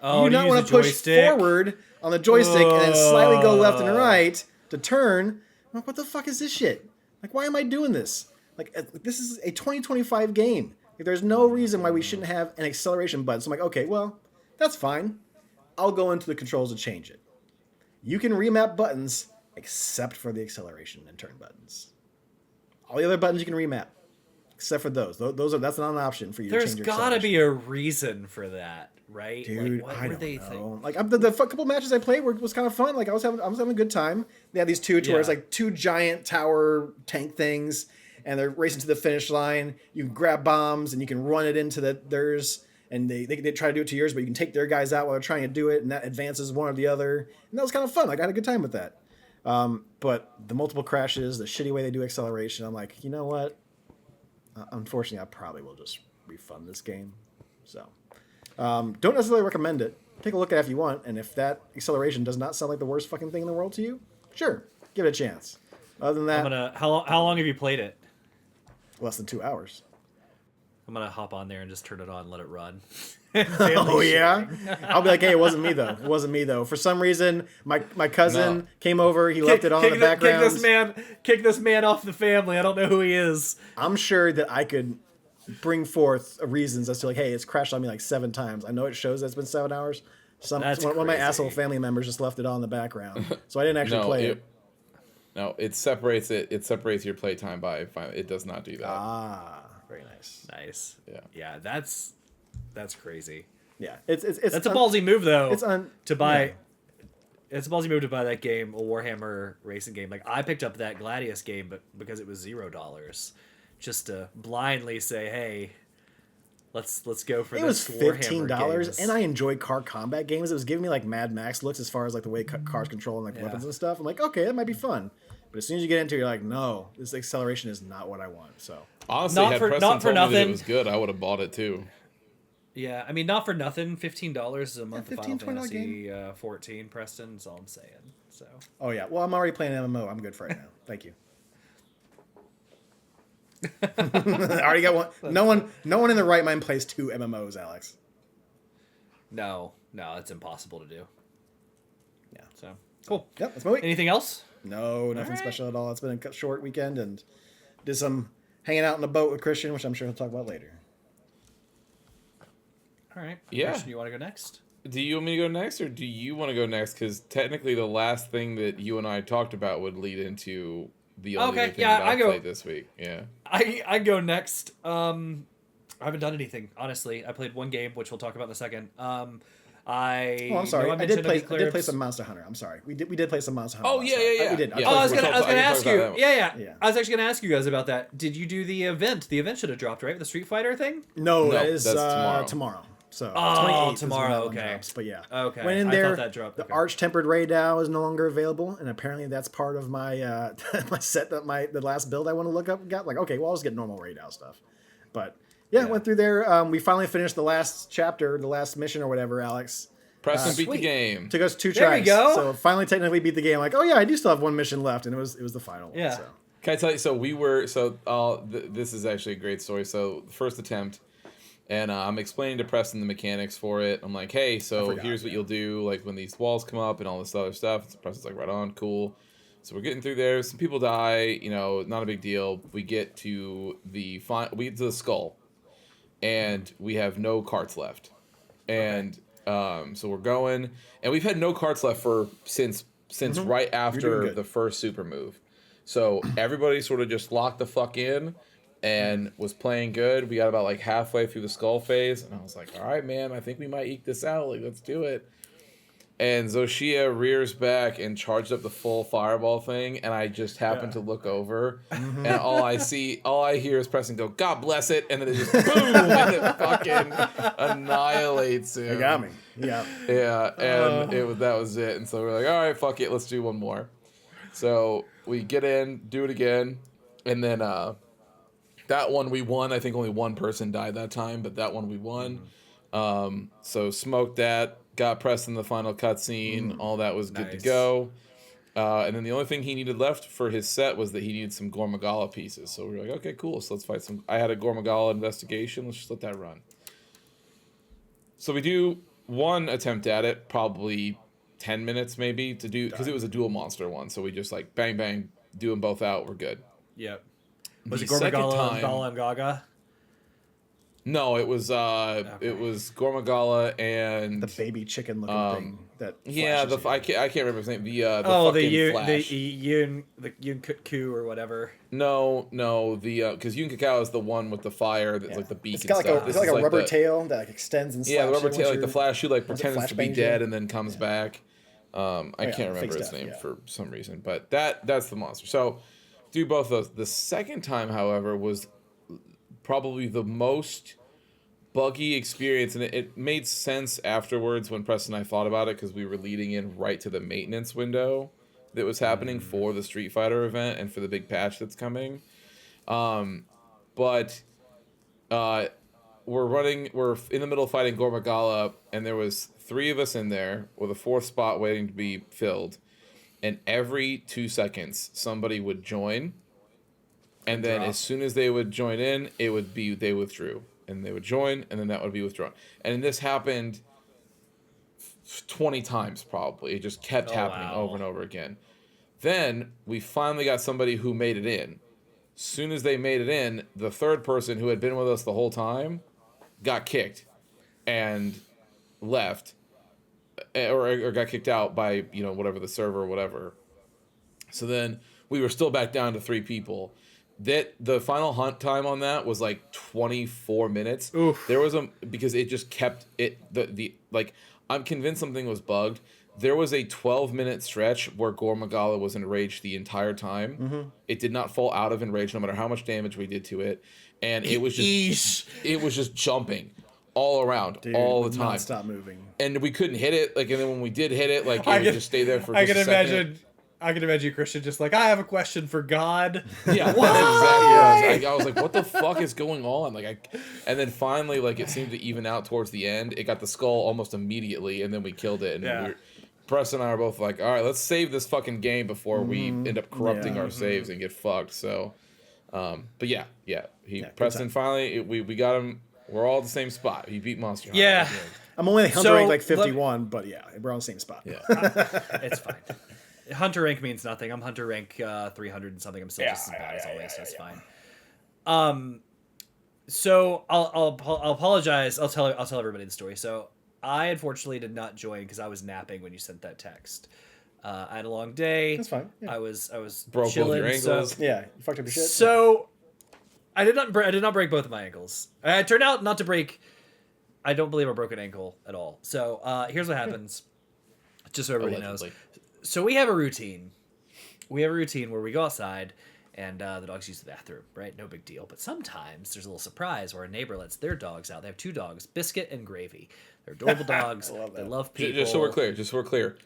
Oh, you not want to push forward on the joystick and then slightly go left and right to turn. I'm like, what the fuck is this shit? Like, why am I doing this? Like, this is a 2025 game. Like, there's no reason why we shouldn't have an acceleration button. So I'm like, okay, well, that's fine. I'll go into the controls and change it. You can remap buttons except for the acceleration and turn buttons. All the other buttons you can remap, except for those. That's not an option for you to change your acceleration. There's got to be a reason for that, right? Dude, like, I don't know. Like the couple matches I played was kind of fun. Like I was having a good time. They had these two tours, like 2 giant tower tank things, and they're racing to the finish line. You can grab bombs and you can run it into theirs. And they try to do it to yours, but you can take their guys out while they're trying to do it, and that advances one or the other. And that was kind of fun. Like, I had a good time with that. But the multiple crashes, the shitty way they do acceleration, I'm like, you know what? Unfortunately, I probably will just refund this game. So, don't necessarily recommend it. Take a look at it if you want, and if that acceleration does not sound like the worst fucking thing in the world to you, sure, give it a chance. Other than that, how long have you played it? Less than 2 hours. I'm gonna hop on there and just turn it on, and let it run. Oh yeah, I'll be like, hey, it wasn't me though. It wasn't me though. For some reason, my cousin came over. He left it on in the background. Kick this man off the family. I don't know who he is. I'm sure that I could bring forth reasons as to like, hey, it's crashed on me like 7 times. I know it shows that it's been 7 hours. One of my asshole family members just left it on in the background, so I didn't actually play it. No, it separates it. It separates your playtime by. It does not do that. Ah. Very nice. Nice. Yeah. Yeah, that's crazy. Yeah. It's that's a ballsy move though. To buy. Yeah. It's a ballsy move to buy that game, a Warhammer racing game. Like I picked up that Gladius game, but because it was $0, just to blindly say, hey, let's go for this. It was $15, and I enjoy car combat games. It was giving me like Mad Max looks as far as like the way cars control and like weapons and stuff. I'm like, okay, that might be fun. But as soon as you get into it, you're like, no, this acceleration is not what I want. So honestly, had Preston told me that it was good, I would have bought it too. Yeah, I mean, not for nothing. $15 is a month of Final Fantasy 14. Preston, that's all I'm saying. So. Oh yeah, well, I'm already playing MMO. I'm good for right now. Thank you. I already got one. No one in the right mind plays 2 MMOs, Alex. No, it's impossible to do. Yeah. So cool. Yep, that's my week. Anything else? No, nothing special at all. It's been a short weekend and did some hanging out in the boat with Christian, which I'm sure he'll talk about later. All right. Yeah. Christian, you want to go next? Do you want me to go next, or do you want to go next? Because technically, the last thing that you and I talked about would lead into the only thing that I played this week. Yeah. I go next. I haven't done anything, honestly. I played one game, which we'll talk about in a second. I'm sorry. I did play some Monster Hunter. I'm sorry. We did play some Monster Hunter. Oh yeah. We did. Yeah. I was gonna ask you. Yeah. Yeah. I was actually gonna ask you guys about that. Did you do the event? The event should have dropped, right? The Street Fighter thing? No, that's tomorrow. So tomorrow. Okay. Drops, but yeah. Okay. Went in there. I thought that dropped. The Arch Tempered Ray Dow is no longer available, and apparently that's part of my my set that the last build I want to look up got. Like, okay, well, I'll just get normal Ray Dow stuff. But yeah, went through there. We finally finished the last chapter, the last mission or whatever, Alex. Preston beat the game. Took us 2 tries. There we go. So finally technically beat the game. Like, oh yeah, I do still have one mission left, and it was the final one. So. Can I tell you? This is actually a great story. So the first attempt, and I'm explaining to Preston the mechanics for it. I'm like, hey, so here's what you'll do, like when these walls come up and all this other stuff. So Preston's like, right on, cool. So we're getting through there. Some people die. Not a big deal. We get to the skull, and we have no carts left, and. So we're going, and we've had no carts left since right after the first super move. So everybody sort of just locked the fuck in and was playing good. We got about like halfway through the skull phase, and I was like, all right, man, I think we might eke this out. Like, let's do it. And Zoshia rears back and charged up the full fireball thing, and I just happened to look over, and all I hear is Preston go, God bless it, and then it just boom, and it fucking annihilates him. It got me. Yeah. Yeah, and that was it. And so we're like, all right, fuck it, let's do one more. So we get in, do it again, and then that one we won. I think only one person died that time, but that one we won. So smoked that. Got Preston the final cutscene. All that was good to go. And then the only thing he needed left for his set was that he needed some Gormagala pieces. So we were like, okay, cool. So let's fight some. I had a Gormagala investigation. Let's just let that run. So we do one attempt at it, probably 10 minutes maybe to do, because it was a dual monster one. So we just like bang, bang, do them both out. We're good. Yep. Was it Gormagala, Gala, and Gaga? No, it was Gormagala and the baby chicken looking thing that I can't remember his name. The Yun Ku or whatever. No, because Yun Kakao is the one with the fire that's like the beak. It's got like a rubber tail that like extends and slaps. Yeah, the rubber tail, like the Flash, who like pretends to be dead and then comes back. I can't remember his name for some reason, but that's the monster. So do both those. The second time, however, was probably the most buggy experience, and it made sense afterwards when Preston and I thought about it, because we were leading in right to the maintenance window that was happening for the Street Fighter event and for the big patch that's coming. But we're in the middle of fighting Gormagala, and there was 3 of us in there with a 4th spot waiting to be filled, and every 2 seconds somebody would join. And then as soon as they would join in, it would be they withdrew. And they would join, and then that would be withdrawn. And this happened 20 times probably. It just kept happening over and over again. Then we finally got somebody who made it in. As soon as they made it in, the 3rd person who had been with us the whole time got kicked and left. Or got kicked out by, whatever, the server or whatever. So then we were still back down to 3 people. That the final hunt time on that was like 24 minutes. Oof. There was because it just kept it I'm convinced something was bugged. There was a 12-minute stretch where Gormagala was enraged the entire time. Mm-hmm. It did not fall out of enrage no matter how much damage we did to it, and it was just jumping all around all the time. Stop moving. And we couldn't hit it, and then when we did hit it, it would just stay there for just a second. I can imagine Christian just like, I have a question for God. Yeah, that's exactly. I was like, what the fuck is going on? And then finally, it seemed to even out towards the end. It got the skull almost immediately, and then we killed it. And Preston and I were both like, all right, let's save this fucking game before we end up corrupting our saves and get fucked. So, but Preston finally, we got him. We're all at the same spot. He beat Monster Hunter. Yeah. I'm only Hunter rank 51, but we're on the same spot. Yeah, it's fine. Hunter rank means nothing. I'm Hunter rank 300 and something. I'm still just as bad as always. That's fine. So I'll apologize. I'll tell everybody the story. So I unfortunately did not join because I was napping when you sent that text. I had a long day. That's fine. Yeah. I was broke chilling, both your ankles. You fucked up your shit. So I did not break both of my ankles. It turned out not to break. I don't believe I broke an ankle at all. So here's what happens, just so everybody knows. So we have a routine. We have a routine where we go outside and the dogs use the bathroom, right? No big deal. But sometimes there's a little surprise where a neighbor lets their dogs out. They have 2 dogs, Biscuit and Gravy. They're adorable dogs. They love people. Just so we're clear.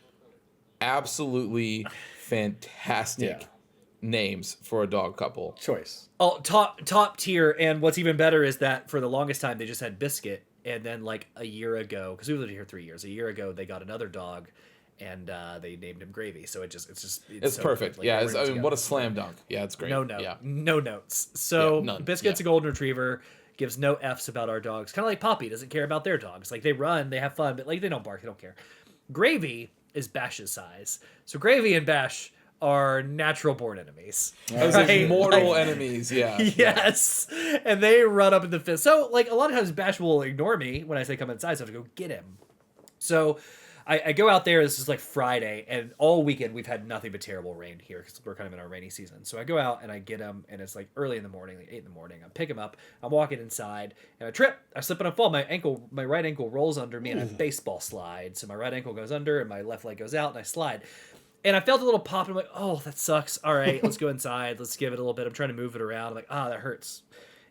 Absolutely fantastic names for a dog couple. Choice. Oh, top tier. And what's even better is that for the longest time they just had Biscuit, and then like a year ago, because we lived here 3 years, a year ago they got another dog, and they named him Gravy. So it's so perfect. Like, yeah, I mean, what a slam dunk. Yeah, it's great. No notes. So none. Biscuit's a golden retriever. Gives no F's about our dogs. Kind of like Poppy doesn't care about their dogs. Like they run, they have fun, but like they don't bark, they don't care. Gravy is Bash's size. So Gravy and Bash are natural born enemies. Right? Mortal enemies, yeah. Yes. And they run up in the fist. So like a lot of times Bash will ignore me when I say come inside, so I have to go get him. So I go out there, this is like Friday, and all weekend we've had nothing but terrible rain here because we're kind of in our rainy season. So I go out and I get him, and it's like early in the morning, like 8 in the morning. I pick him up, I'm walking inside, and I trip, I slip and I fall. My right ankle rolls under me, and I baseball slide. So my right ankle goes under, and my left leg goes out, and I slide. And I felt a little pop, and I'm like, oh, that sucks. All right, let's go inside. Let's give it a little bit. I'm trying to move it around. I'm like, that hurts.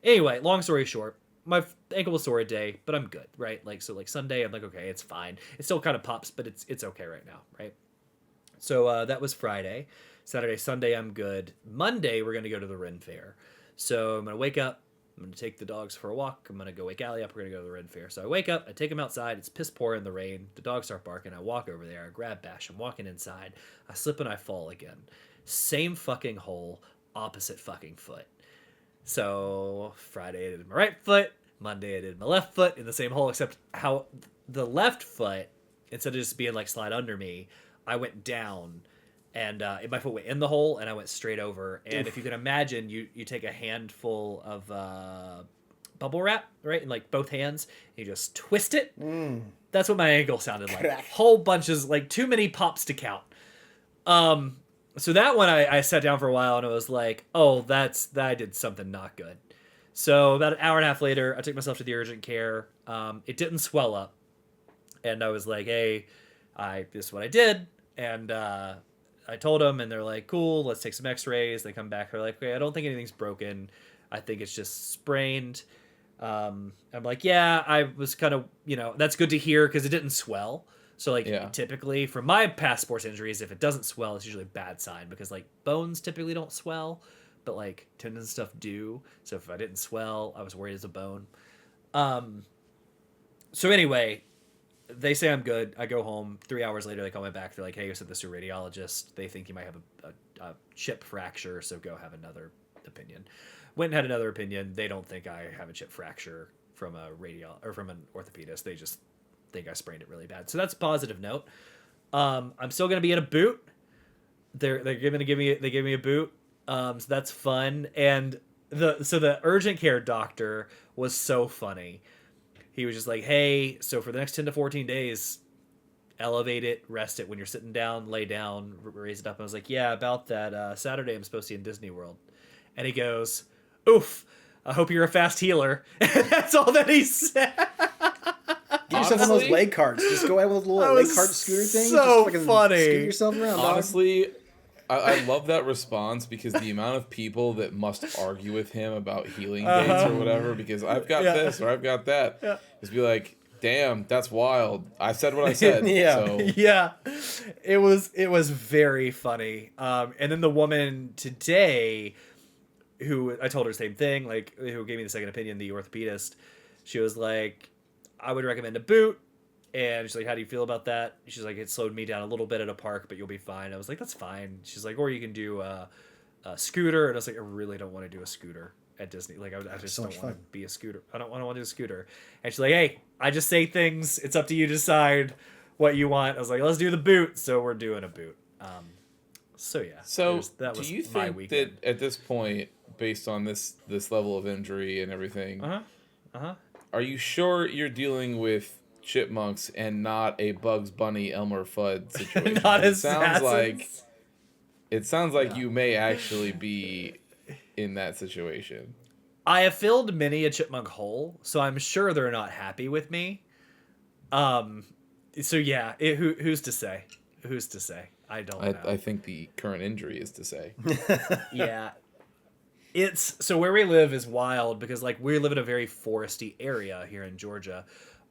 Anyway, long story short, my ankle was sore a day, but I'm good, right? Like, so like Sunday, I'm like, okay, it's fine. It still kind of pops, but it's okay right now, right? So that was Friday. Saturday, Sunday, I'm good. Monday, we're going to go to the Ren Fair. So I'm going to wake up. I'm going to take the dogs for a walk. I'm going to go wake Allie up. We're going to go to the Ren Fair. So I wake up. I take him outside. It's piss poor in the rain. The dogs start barking. I walk over there. I grab Bash. I'm walking inside. I slip and I fall again. Same fucking hole, opposite fucking foot. So Friday, I did my right foot. Monday, I did my left foot in the same hole, except how the left foot, instead of just being like slide under me, I went down, and my foot went in the hole, and I went straight over. And if you can imagine, you take a handful of bubble wrap, right, in like both hands, and you just twist it. That's what my ankle sounded like. Whole bunches, like too many pops to count. So that one, I sat down for a while, and I was like, oh, I did something not good. So about an hour and a half later, I took myself to the urgent care. It didn't swell up. And I was like, hey, this is what I did. And I told them, and they're like, cool, let's take some x-rays. They come back. They're like, okay, I don't think anything's broken. I think it's just sprained. I'm like, yeah, I was kind of, that's good to hear because it didn't swell. So, like, typically, from my past sports injuries, if it doesn't swell, it's usually a bad sign because, like, bones typically don't swell. But like tendons and stuff do. So if I didn't swell, I was worried as a bone. So anyway, they say I'm good. I go home. 3 hours later, they call me back. They're like, hey, you sent this to a radiologist. They think you might have a chip fracture, so go have another opinion. Went and had another opinion. They don't think I have a chip fracture from from an orthopedist. They just think I sprained it really bad. So that's a positive note. I'm still gonna be in a boot. They give me a boot. So that's fun. And the urgent care doctor was so funny. He was just like, hey, so for the next 10 to 14 days, elevate it, rest it. When you're sitting down, lay down, raise it up. And I was like, yeah, about that. Saturday I'm supposed to be in Disney World. And he goes, oof, I hope you're a fast healer. And that's all that he said. Get yourself one of those leg carts. Just go out with a little leg cart scooter thing. So just funny. Scoot yourself around. Honestly, I love that response because the amount of people that must argue with him about healing dates or whatever because I've got this or I've got that. Just be like, damn, that's wild. I said what I said. So. Yeah. It was very funny. And then the woman today, who I told her the same thing, like who gave me the second opinion, the orthopedist, she was like, I would recommend a boot. And she's like, how do you feel about that? She's like, it slowed me down a little bit at a park, but you'll be fine. I was like, that's fine. She's like, or you can do a scooter. And I was like, I really don't want to do a scooter at Disney. Like, I just don't want to be a scooter. I don't want to do a scooter. And she's like, hey, I just say things. It's up to you to decide what you want. I was like, let's do the boot. So we're doing a boot. So yeah. So do you think that at this point, based on this level of injury and everything, are you sure you're dealing with chipmunks and not a Bugs Bunny Elmer Fudd situation? It sounds like you may actually be in that situation. I have filled many a chipmunk hole, so I'm sure they're not happy with me. So yeah, who's to say? Who's to say? I don't know. I think the current injury is to say. Yeah. So where we live is wild because like we live in a very foresty area here in Georgia.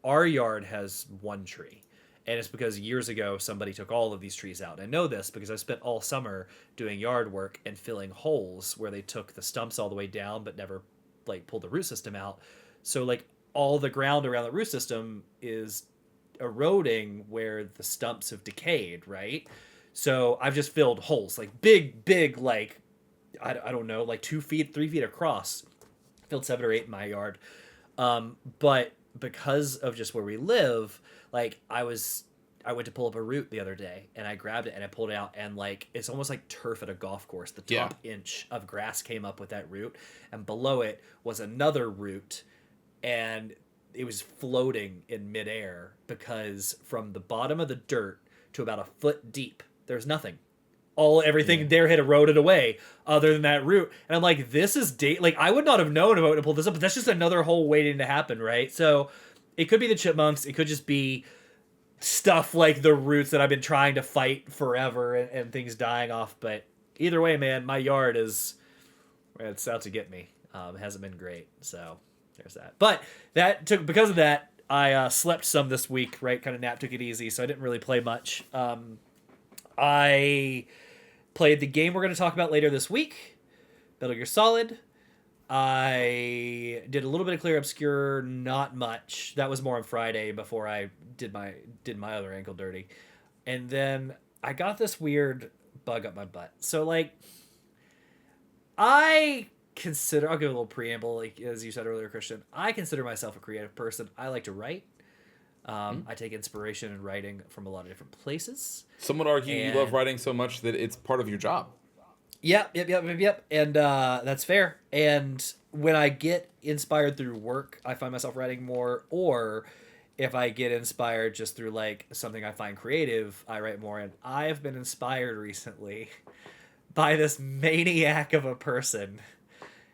Our yard has one tree. And it's because years ago somebody took all of these trees out. And I know this because I spent all summer doing yard work and filling holes where they took the stumps all the way down but never like pulled the root system out. So like all the ground around the root system is eroding where the stumps have decayed, right? So I've just filled holes, like big, like I don't know, like 2 feet, 3 feet across. Filled 7 or 8 in my yard. But because of just where we live, like I went to pull up a root the other day and I grabbed it and I pulled it out and like it's almost like turf at a golf course. The top inch of grass came up with that root and below it was another root and it was floating in midair because from the bottom of the dirt to about a foot deep, there's nothing. Everything there had eroded away other than that root. And I'm like, this is like I would not have known if I would have pulled this up, but that's just another hole waiting to happen, right? So it could be the chipmunks, it could just be stuff like the roots that I've been trying to fight forever and things dying off. But either way, man, my yard it's out to get me. It hasn't been great. So there's that. But because of that, I slept some this week, right? Kind of nap, took it easy. So I didn't really play much. I played the game we're going to talk about later this week, Metal Gear Solid. I did a little bit of Clear Obscure, not much. That was more on Friday before I did my other ankle dirty. And then I got this weird bug up my butt. So like I'll give a little preamble, like as you said earlier, Christian. I consider myself a creative person. I like to write. I take inspiration in writing from a lot of different places. Some would argue you love writing so much that it's part of your job. Yep. And that's fair. And when I get inspired through work, I find myself writing more. Or if I get inspired just through like something I find creative, I write more. And I have been inspired recently by this maniac of a person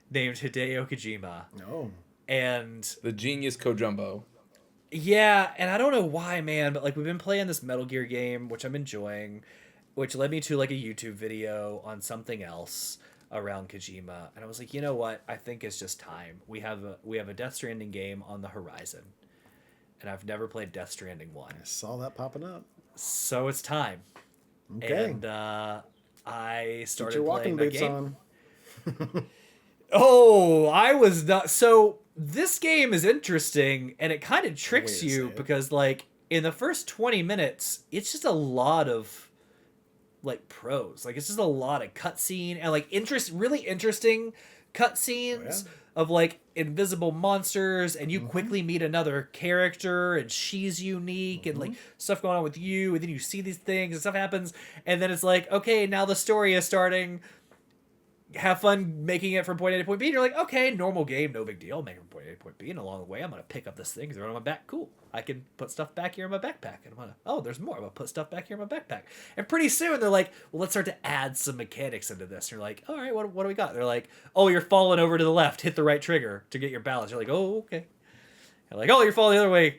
named Hideo Kojima. Oh. And the genius Kojumbo. Yeah, and I don't know why, man, but like we've been playing this Metal Gear game, which I'm enjoying, which led me to like a YouTube video on something else around Kojima, and I was like, you know what? I think it's just time. We have a Death Stranding game on the horizon, and I've never played Death Stranding 1. I saw that popping up. So it's time. Okay. And I started Get your playing walking the boots game. on. Oh, I was not. So this game is interesting, and it kind of tricks you because, like, in the first 20 minutes, it's just a lot of, like, prose. Like, it's just a lot of cutscene and, like, really interesting cutscenes of, like, invisible monsters, and you quickly meet another character, and she's unique, and, like, stuff going on with you, and then you see these things, and stuff happens, and then it's like, okay, now the story is starting. Have fun making it from point A to point B. And you're like, okay, normal game, no big deal. Make it from point A to point B. And along the way, I'm going to pick up this thing, throw it on my back. Cool. I can put stuff back here in my backpack. And I'm going to, oh, there's more. I'm going to put stuff back here in my backpack. And pretty soon they're like, well, let's start to add some mechanics into this. And you're like, all right, what do we got? They're like, oh, you're falling over to the left. Hit the right trigger to get your balance. You're like, oh, okay. They're like, oh, you're falling the other way.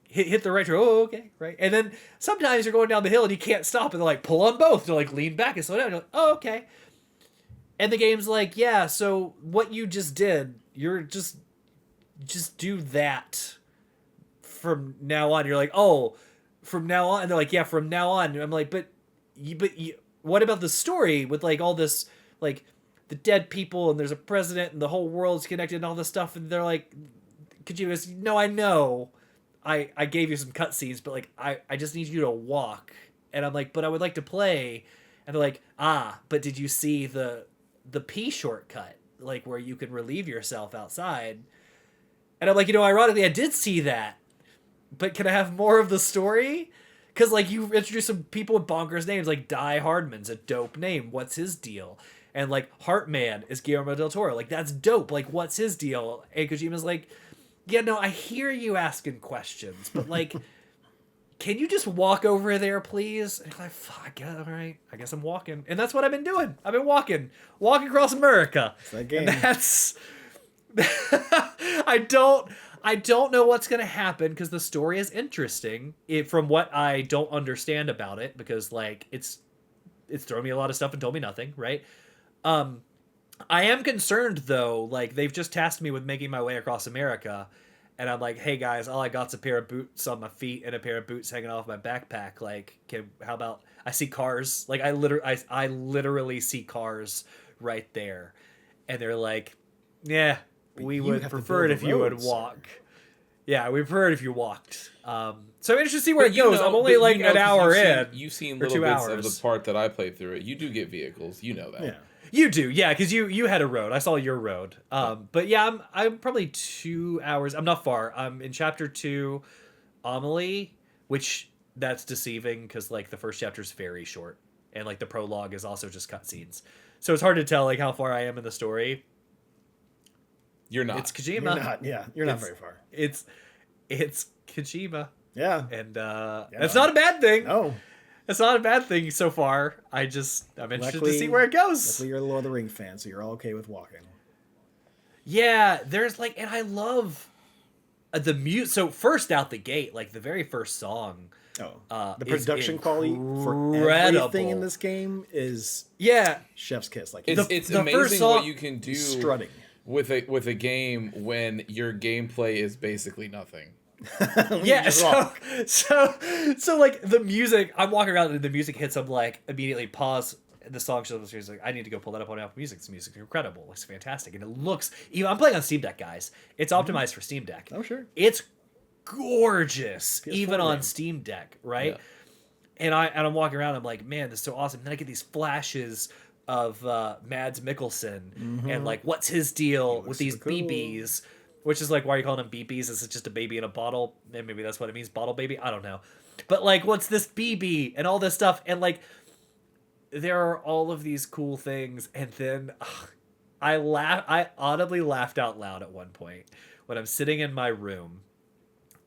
Hit the right trigger. Oh, okay, right. And then sometimes you're going down the hill and you can't stop. And they're like, pull on both. They're like, lean back and slow down. You're like, oh, okay. And the game's like, yeah, so what you just did, you're just do that from now on. You're like, oh, from now on. And they're like, yeah, from now on. And I'm like, but what about the story with like all this, like the dead people and there's a president and the whole world's connected and all this stuff. And they're like, could you just, no, I know I gave you some cutscenes, but like, I just need you to walk. And I'm like, but I would like to play. And they're like, but did you see the P shortcut, like where you can relieve yourself outside? And I'm like, ironically, I did see that, but can I have more of the story? Because like you introduce some people with bonkers names, like Die Hardman's a dope name. What's his deal? And like Heartman is Guillermo del Toro. Like that's dope. Like what's his deal? And Kojima's like, yeah, no, I hear you asking questions, but like, can you just walk over there, please? And I'm like, fuck, all right, I guess I'm walking. And that's what I've been doing. I've been walking across America. It's that game. And I don't know what's gonna happen because the story is interesting. From what I don't understand about it, because like it's thrown me a lot of stuff and told me nothing, right? I am concerned though. Like they've just tasked me with making my way across America, and I'm like, hey guys, all I got's a pair of boots on my feet and a pair of boots hanging off my backpack. Like, how about I see cars? Like I literally see cars right there, and they're like, yeah. We would prefer it if you would walk. Yeah, we prefer it if you walked. So I'm interested to see where it goes. I'm only like an hour in. You've seen little bits of the part that I played through it. You do get vehicles. You know that. Yeah. You do, yeah, because you had a road. I saw your road. But yeah, I'm probably 2 hours. I'm not far. I'm in chapter 2, Amelie, which that's deceiving because like the first chapter is very short, and like the prologue is also just cutscenes. So it's hard to tell like how far I am in the story. You're not. It's Kojima. You're not. Yeah, you're not very far. It's Kojima. Yeah, and that's not a bad thing. No, it's not a bad thing so far. I'm interested to see where it goes. Luckily, you're a Lord of the Rings fan, so you're all okay with walking. Yeah, there's like, and I love the mute. So first out the gate, like the very first song. The production quality for everything in this game is chef's kiss. Like it's the amazing first song, what you can do strutting with a game when your gameplay is basically nothing. Yeah, so like the music, I'm walking around and the music hits, I'm like immediately pause the song shows. Like I need to go pull that up on Apple Music. This music's incredible, it's fantastic, and it looks. Even I'm playing on Steam Deck, guys. It's optimized for Steam Deck. Oh sure, it's gorgeous even on Steam Deck, right? Yeah. And I'm walking around. I'm like, man, this is so awesome. And then I get these flashes of Mads Mikkelsen and like what's his deal with these BBs, which is like, why are you calling them BBs? Is it just a baby in a bottle? And maybe that's what it means, bottle baby. I don't know, but like, what's this BB and all this stuff? And like, there are all of these cool things, and then I audibly laughed out loud at one point when I'm sitting in my room.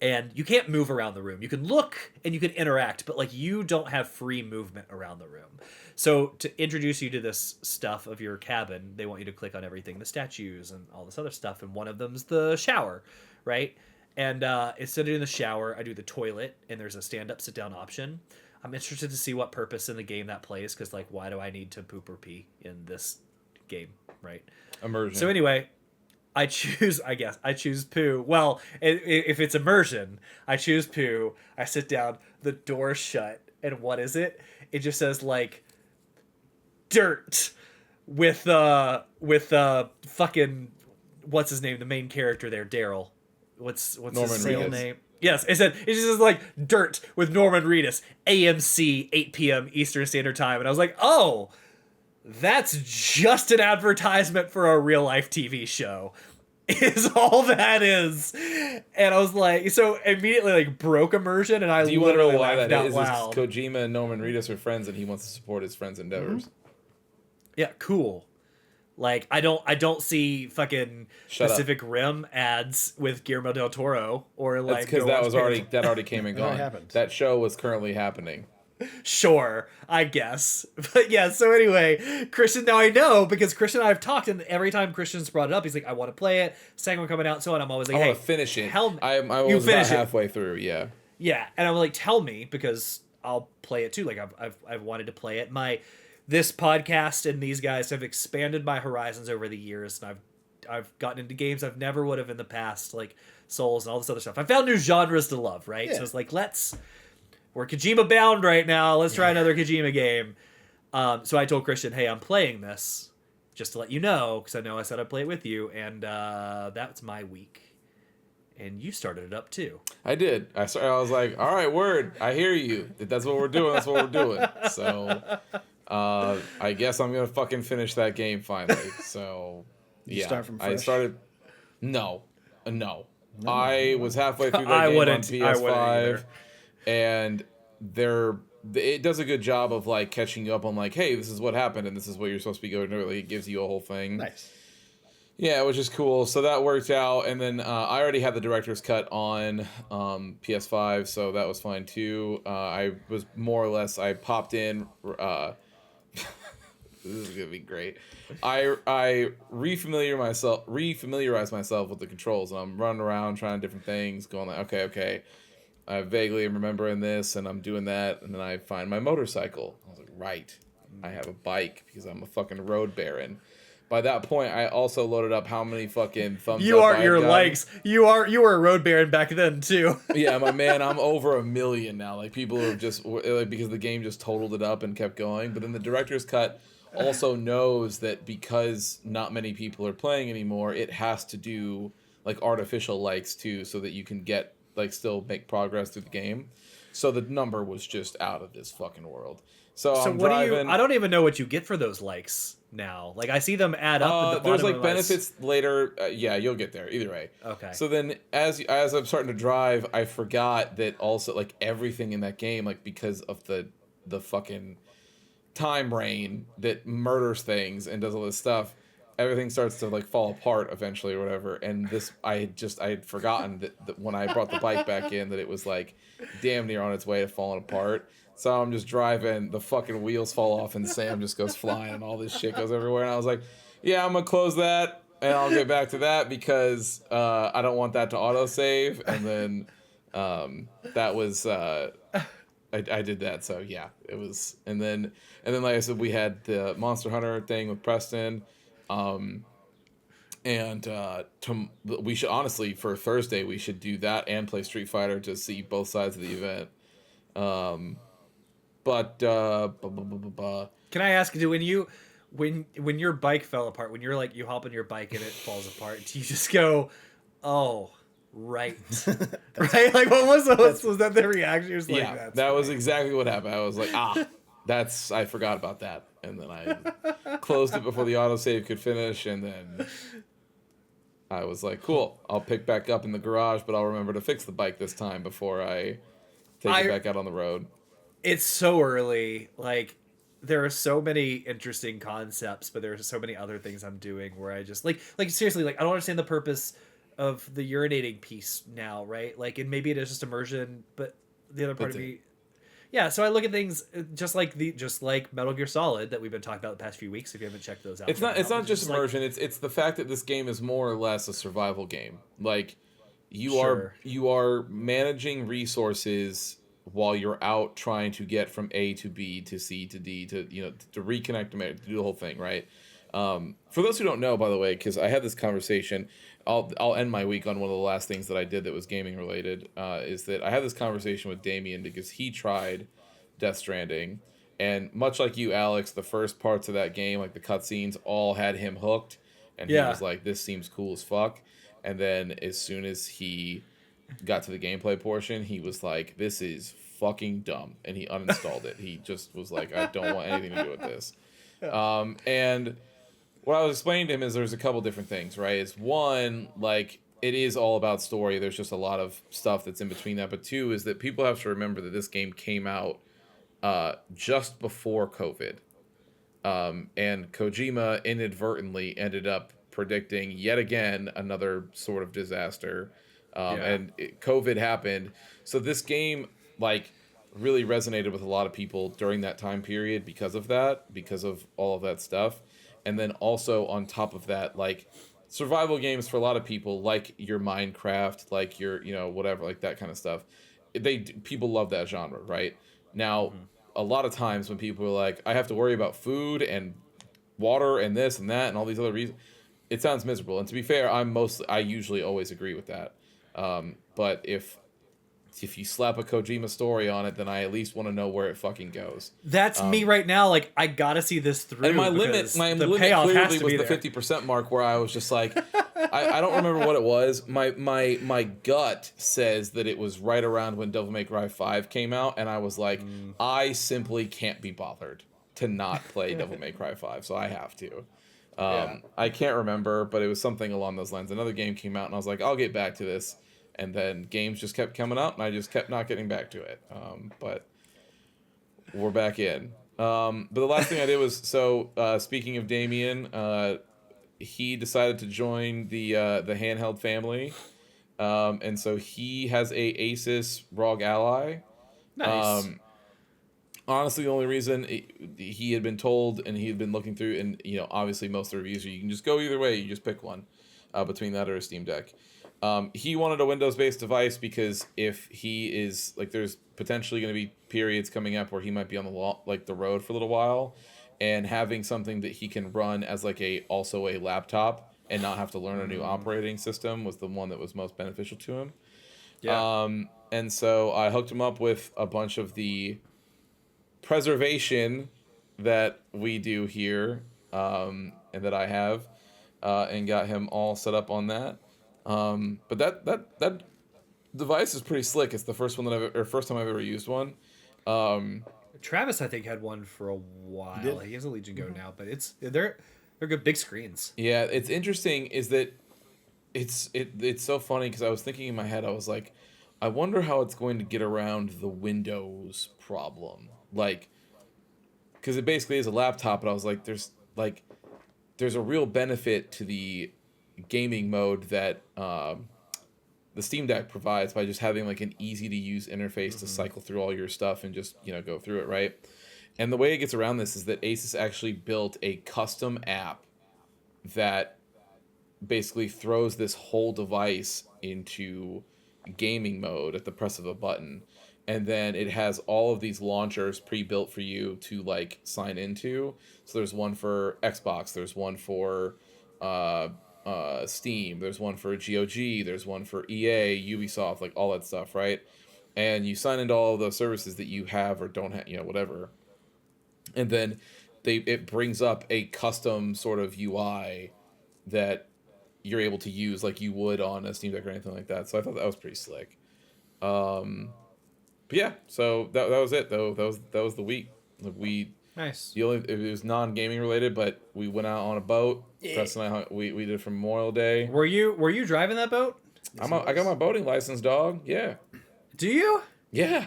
And you can't move around the room. You can look and you can interact, but like you don't have free movement around the room. So to introduce you to this stuff of your cabin, they want you to click on everything, the statues and all this other stuff. And one of them's the shower, right? And instead of doing the shower, I do the toilet, and there's a stand-up, sit-down option. I'm interested to see what purpose in the game that plays, because like, why do I need to poop or pee in this game, right? Immersion. So anyway, I choose poo. Well, if it's immersion, I choose poo. I sit down, the door's shut, and what is it? It just says like dirt with fucking what's his name? The main character there, Daryl. What's his real name? Yes, it just says like dirt with Norman Reedus, AMC, 8 p.m. Eastern Standard Time, and I was like, oh. That's just an advertisement for a real life TV show, is all that is. And I was like, so immediately like broke immersion, and I literally laughed out loud. Kojima and Norman Reedus are friends, and he wants to support his friends' endeavors. Yeah, cool. Like I don't see fucking Pacific Rim ads with Guillermo del Toro or like. That's because that already came and gone. That show was currently happening. Sure, I guess. But yeah, so anyway, Christian, now I know because Christian and I have talked, and every time Christian's brought it up, he's like, I want to play it, second one coming out, so on. I'm always like, hey, finish it. Tell me. I was about halfway through, yeah. Yeah, and I'm like, tell me, because I'll play it too. Like, I've wanted to play it. This podcast and these guys have expanded my horizons over the years, and I've gotten into games I've never would have in the past, like Souls and all this other stuff. I found new genres to love, right? Yeah. So it's like, we're Kojima bound right now. Let's try another Kojima game. So I told Christian, hey, I'm playing this just to let you know, because I know I said I'd play it with you, and that's my week. And you started it up too. I did. I was like, all right, word. I hear you. That's what we're doing. That's what we're doing. So I guess I'm going to fucking finish that game finally. So yeah. You start from fresh? I started. No. I was halfway through that game on PS5. And it does a good job of like catching you up on like, hey, this is what happened and this is what you're supposed to be going to. It gives you a whole thing. Nice. Yeah, which is cool. So that worked out, and then I already had the director's cut on PS5, so that was fine too. I was more or less, I popped in This is gonna be great. I refamiliarize myself with the controls, and I'm running around trying different things, going like, okay. I vaguely am remembering this, and I'm doing that, and then I find my motorcycle. I was like, right, I have a bike because I'm a fucking road baron. By that point, I also loaded up how many fucking thumbs you up are I had your gotten. likes. You were a road baron back then too. Yeah, my man, I'm over 1 million now. Like, people have just, like, because the game just totaled it up and kept going. But then the director's cut also knows that because not many people are playing anymore, it has to do like artificial likes too, so that you can get like still make progress through the game. So the number was just out of this fucking world. So I'm what driving. do you? I don't even know what you get for those likes now. Like I see them add up. At the bottom there's like of benefits later. Yeah, you'll get there either way. Okay. So then, as I'm starting to drive, I forgot that also like everything in that game, like because of the fucking time rain that murders things and does all this stuff, everything starts to like fall apart eventually or whatever. And this, I had forgotten that when I brought the bike back in, that it was like damn near on its way to falling apart. So I'm just driving, the fucking wheels fall off, and Sam just goes flying, and all this shit goes everywhere. And I was like, yeah, I'm gonna close that, and I'll get back to that because I don't want that to autosave. And then that was I did that. So yeah, it was. And then like I said, we had the Monster Hunter thing with Preston. We should honestly, for Thursday, we should do that and play Street Fighter to see both sides of the event. Can I ask, when your bike fell apart, when you're like, you hop on your bike and it falls apart, do you just go, oh, right? Right? Like, was that the reaction? You're just like, yeah, that was exactly what happened. I was like, I forgot about that. And then I closed it before the autosave could finish, and then I was like, cool, I'll pick back up in the garage, but I'll remember to fix the bike this time before I take it back out on the road. It's so early. Like, there are so many interesting concepts, but there are so many other things I'm doing where I just like seriously, like I don't understand the purpose of the urinating piece now, right? Like, and maybe it is just immersion, but the other part of me, yeah. So I look at things just like Metal Gear Solid that we've been talking about the past few weeks. If you haven't checked those out, it's not just immersion. Like, it's the fact that this game is more or less a survival game. Like, you are managing resources while you're out trying to get from A to B to C to D to reconnect to do the whole thing, right? For those who don't know, by the way, because I had this conversation, I'll end my week on one of the last things that I did that was gaming related. Is that I had this conversation with Damien because he tried Death Stranding, and much like you, Alex, the first parts of that game, like the cutscenes, all had him hooked, and he was like, "This seems cool as fuck." And then as soon as he got to the gameplay portion, he was like, "This is fucking dumb," and he uninstalled it. He just was like, "I don't want anything to do with this." And what I was explaining to him is there's a couple different things, right? It's one, like, it is all about story. There's just a lot of stuff that's in between that. But two is that people have to remember that this game came out just before COVID. And Kojima inadvertently ended up predicting yet again another sort of disaster. And COVID happened. So this game, like, really resonated with a lot of people during that time period because of all of that stuff. And then also on top of that, like, survival games for a lot of people, like your Minecraft, like your, whatever, like that kind of stuff, people love that genre, right? Now, a lot of times when people are like, I have to worry about food and water and this and that and all these other reasons, it sounds miserable. And to be fair, I usually always agree with that. But if you slap a Kojima story on it, then I at least want to know where it fucking goes. That's me right now. Like, I gotta see this through. And my limit clearly was the 50% mark, where I was just like, I don't remember what it was. My gut says that it was right around when Devil May Cry 5 came out, and I was like, I simply can't be bothered to not play Devil May Cry 5, so I have to. I can't remember, but it was something along those lines. Another game came out, and I was like, I'll get back to this. And then games just kept coming out, and I just kept not getting back to it. But we're back in. But the last thing I did was, speaking of Damien, he decided to join the handheld family. And so he has a Asus ROG Ally. Nice. Honestly, the only reason he had been told and he had been looking through, and obviously most of the reviews, you can just go either way. You just pick one between that or a Steam Deck. He wanted a Windows-based device because if he is there's potentially going to be periods coming up where he might be on the road for a little while, and having something that he can run as also a laptop and not have to learn a new operating system was the one that was most beneficial to him. Yeah. And so I hooked him up with a bunch of the preservation that we do here, and that I have, and got him all set up on that. But that device is pretty slick. It's the first time I've ever used one. Travis, I think, had one for a while. He has a Legion Go now, but they're good big screens. Yeah, it's interesting is that it's so funny because I was thinking in my head, I was like, I wonder how it's going to get around the Windows problem. Because it basically is a laptop, but I was like, there's a real benefit to the gaming mode that the Steam Deck provides by just having an easy to use interface to cycle through all your stuff and just go through it, right? And the way it gets around this is that Asus actually built a custom app that basically throws this whole device into gaming mode at the press of a button, and then it has all of these launchers pre-built for you to sign into. So there's one for Xbox, there's one for Steam, there's one for GOG, there's one for EA, Ubisoft, all that stuff, right? And you sign into all of those services that you have or don't have, whatever, and then it brings up a custom sort of UI that you're able to use like you would on a Steam Deck or anything like that. So I thought that was pretty slick. But yeah, so that was it though. That was the week. Nice. It was non-gaming related, but we went out on a boat. Yeah. Preston and I we did it for Memorial Day. Were you driving that boat? I got my boating license, dog. Yeah. Do you? Yeah.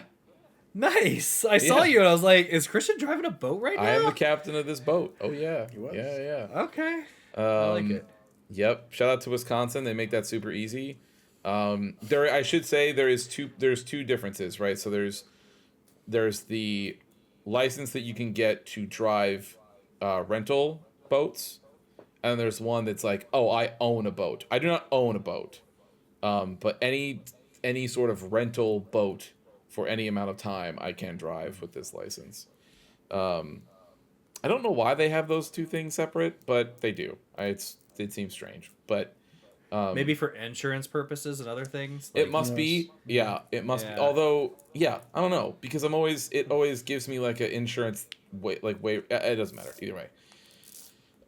Nice. I saw you and I was like, is Christian driving a boat right now? I am the captain of this boat. Oh yeah. He was. Yeah. Okay. I like it. Yep. Shout out to Wisconsin. They make that super easy. I should say there's two differences, right? So there's the license that you can get to drive rental boats, and there's one that's I own a boat. I do not own a boat, but any sort of rental boat for any amount of time I can drive with this license. I don't know why they have those two things separate, but they do. It seems strange, but maybe for insurance purposes and other things. It must be. Yeah, it must be. Although, yeah, I don't know because it always gives me an insurance way. It doesn't matter either way.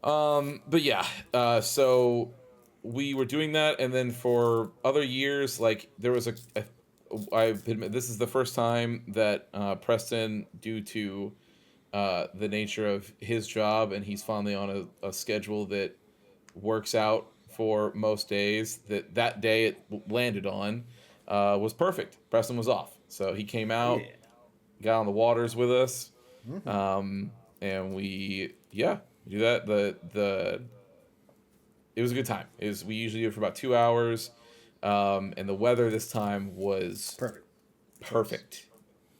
But yeah, so we were doing that, and then for other years, there was I admit this is the first time that Preston, due to the nature of his job, and he's finally on a schedule that works out for most days, that day it landed on was perfect. Preston was off, so he came out, got on the waters with us, and we do that. It was a good time. We usually do it for about 2 hours, and the weather this time was perfect,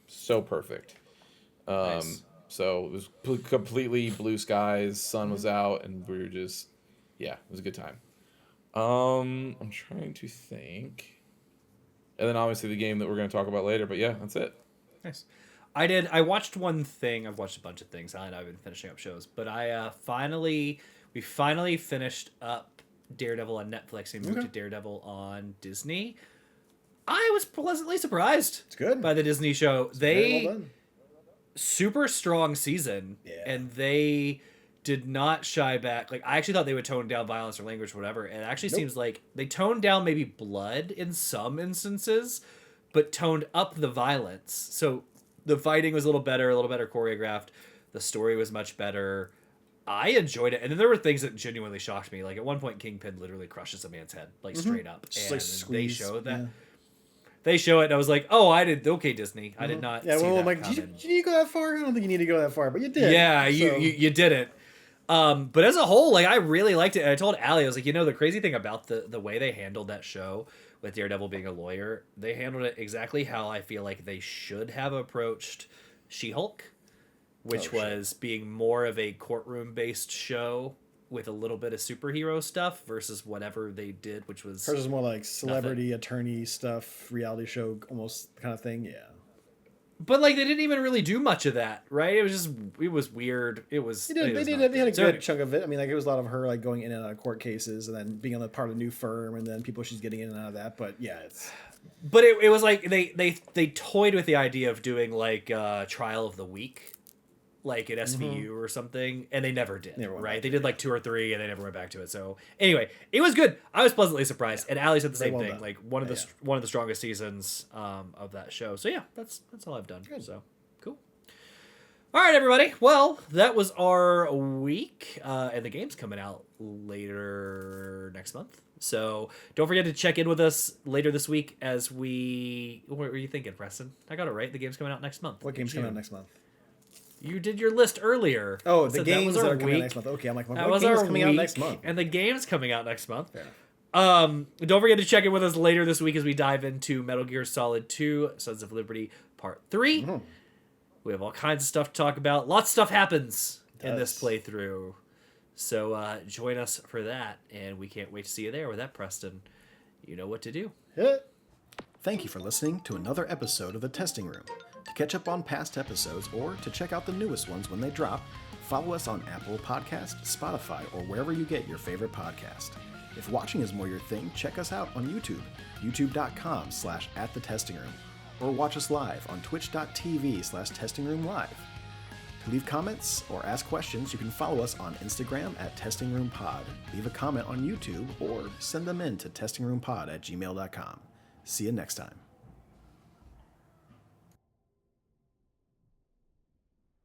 so perfect. Nice. So it was completely blue skies, sun was out, and we were just, it was a good time. I'm trying to think. And then obviously the game that we're going to talk about later, but yeah, that's it. Nice. I watched one thing. I've watched a bunch of things. I've been finishing up shows, but we finally finished up Daredevil on Netflix and moved to Daredevil on Disney. I was pleasantly surprised. It's good. By the Disney show. It's very well done. Super strong season, and they did not shy back. I actually thought they would tone down violence or language or whatever. It actually seems like they toned down maybe blood in some instances, but toned up the violence. So the fighting was a little better choreographed. The story was much better. I enjoyed it. And then there were things that genuinely shocked me. At one point, Kingpin literally crushes a man's head, straight up. Just and they showed that. Yeah. They show it, and I was like, "Oh, I did okay, Disney. I did not." Yeah, see well, that did you go that far? I don't think you need to go that far, but you did. Yeah, you did it. But as a whole, I really liked it. And I told Allie, I was like, the crazy thing about the way they handled that show with Daredevil being a lawyer, they handled it exactly how I feel like they should have approached She-Hulk. which was being more of a courtroom-based show with a little bit of superhero stuff versus whatever they did, which was... Hers is more like celebrity attorney stuff, reality show almost kind of thing, yeah. But like they didn't even really do much of that, right? It was weird. They had a good chunk of it. I mean, like it was a lot of her like going in and out of court cases and then being on the part of a new firm and then people she's getting in and out of that. But yeah, But it was like they toyed with the idea of doing like trial of the week, like at SVU or something, and they never did. Right? They did like 2 or 3, and they never went back to it. So anyway, it was good. I was pleasantly surprised, and Allie said the same thing. Like one of the strongest seasons of that show. So yeah, that's all I've done. Good. So cool. All right, everybody. Well, that was our week, and the game's coming out later next month. So don't forget to check in with us later this week as we... What were you thinking, Preston? I got it right. The game's coming out next month. What game's coming out next month? You did your list earlier. Oh, the games that are coming out next month. Okay, I'm like, what game's coming out next month? And the game's coming out next month. Don't forget to check in with us later this week as we dive into Metal Gear Solid 2, Sons of Liberty Part 3. Mm-hmm. We have all kinds of stuff to talk about. Lots of stuff happens in this playthrough. So join us for that, and we can't wait to see you there. With that, Preston, you know what to do. Thank you for listening to another episode of The Testing Room. To catch up on past episodes or to check out the newest ones when they drop, follow us on Apple Podcasts, Spotify, or wherever you get your favorite podcast. If watching is more your thing, check us out on YouTube, youtube.com/@thetestingroom, or watch us live on twitch.tv/testingroomlive. To leave comments or ask questions, you can follow us on Instagram @testingroompod, leave a comment on YouTube, or send them in to testingroompod@gmail.com. See you next time.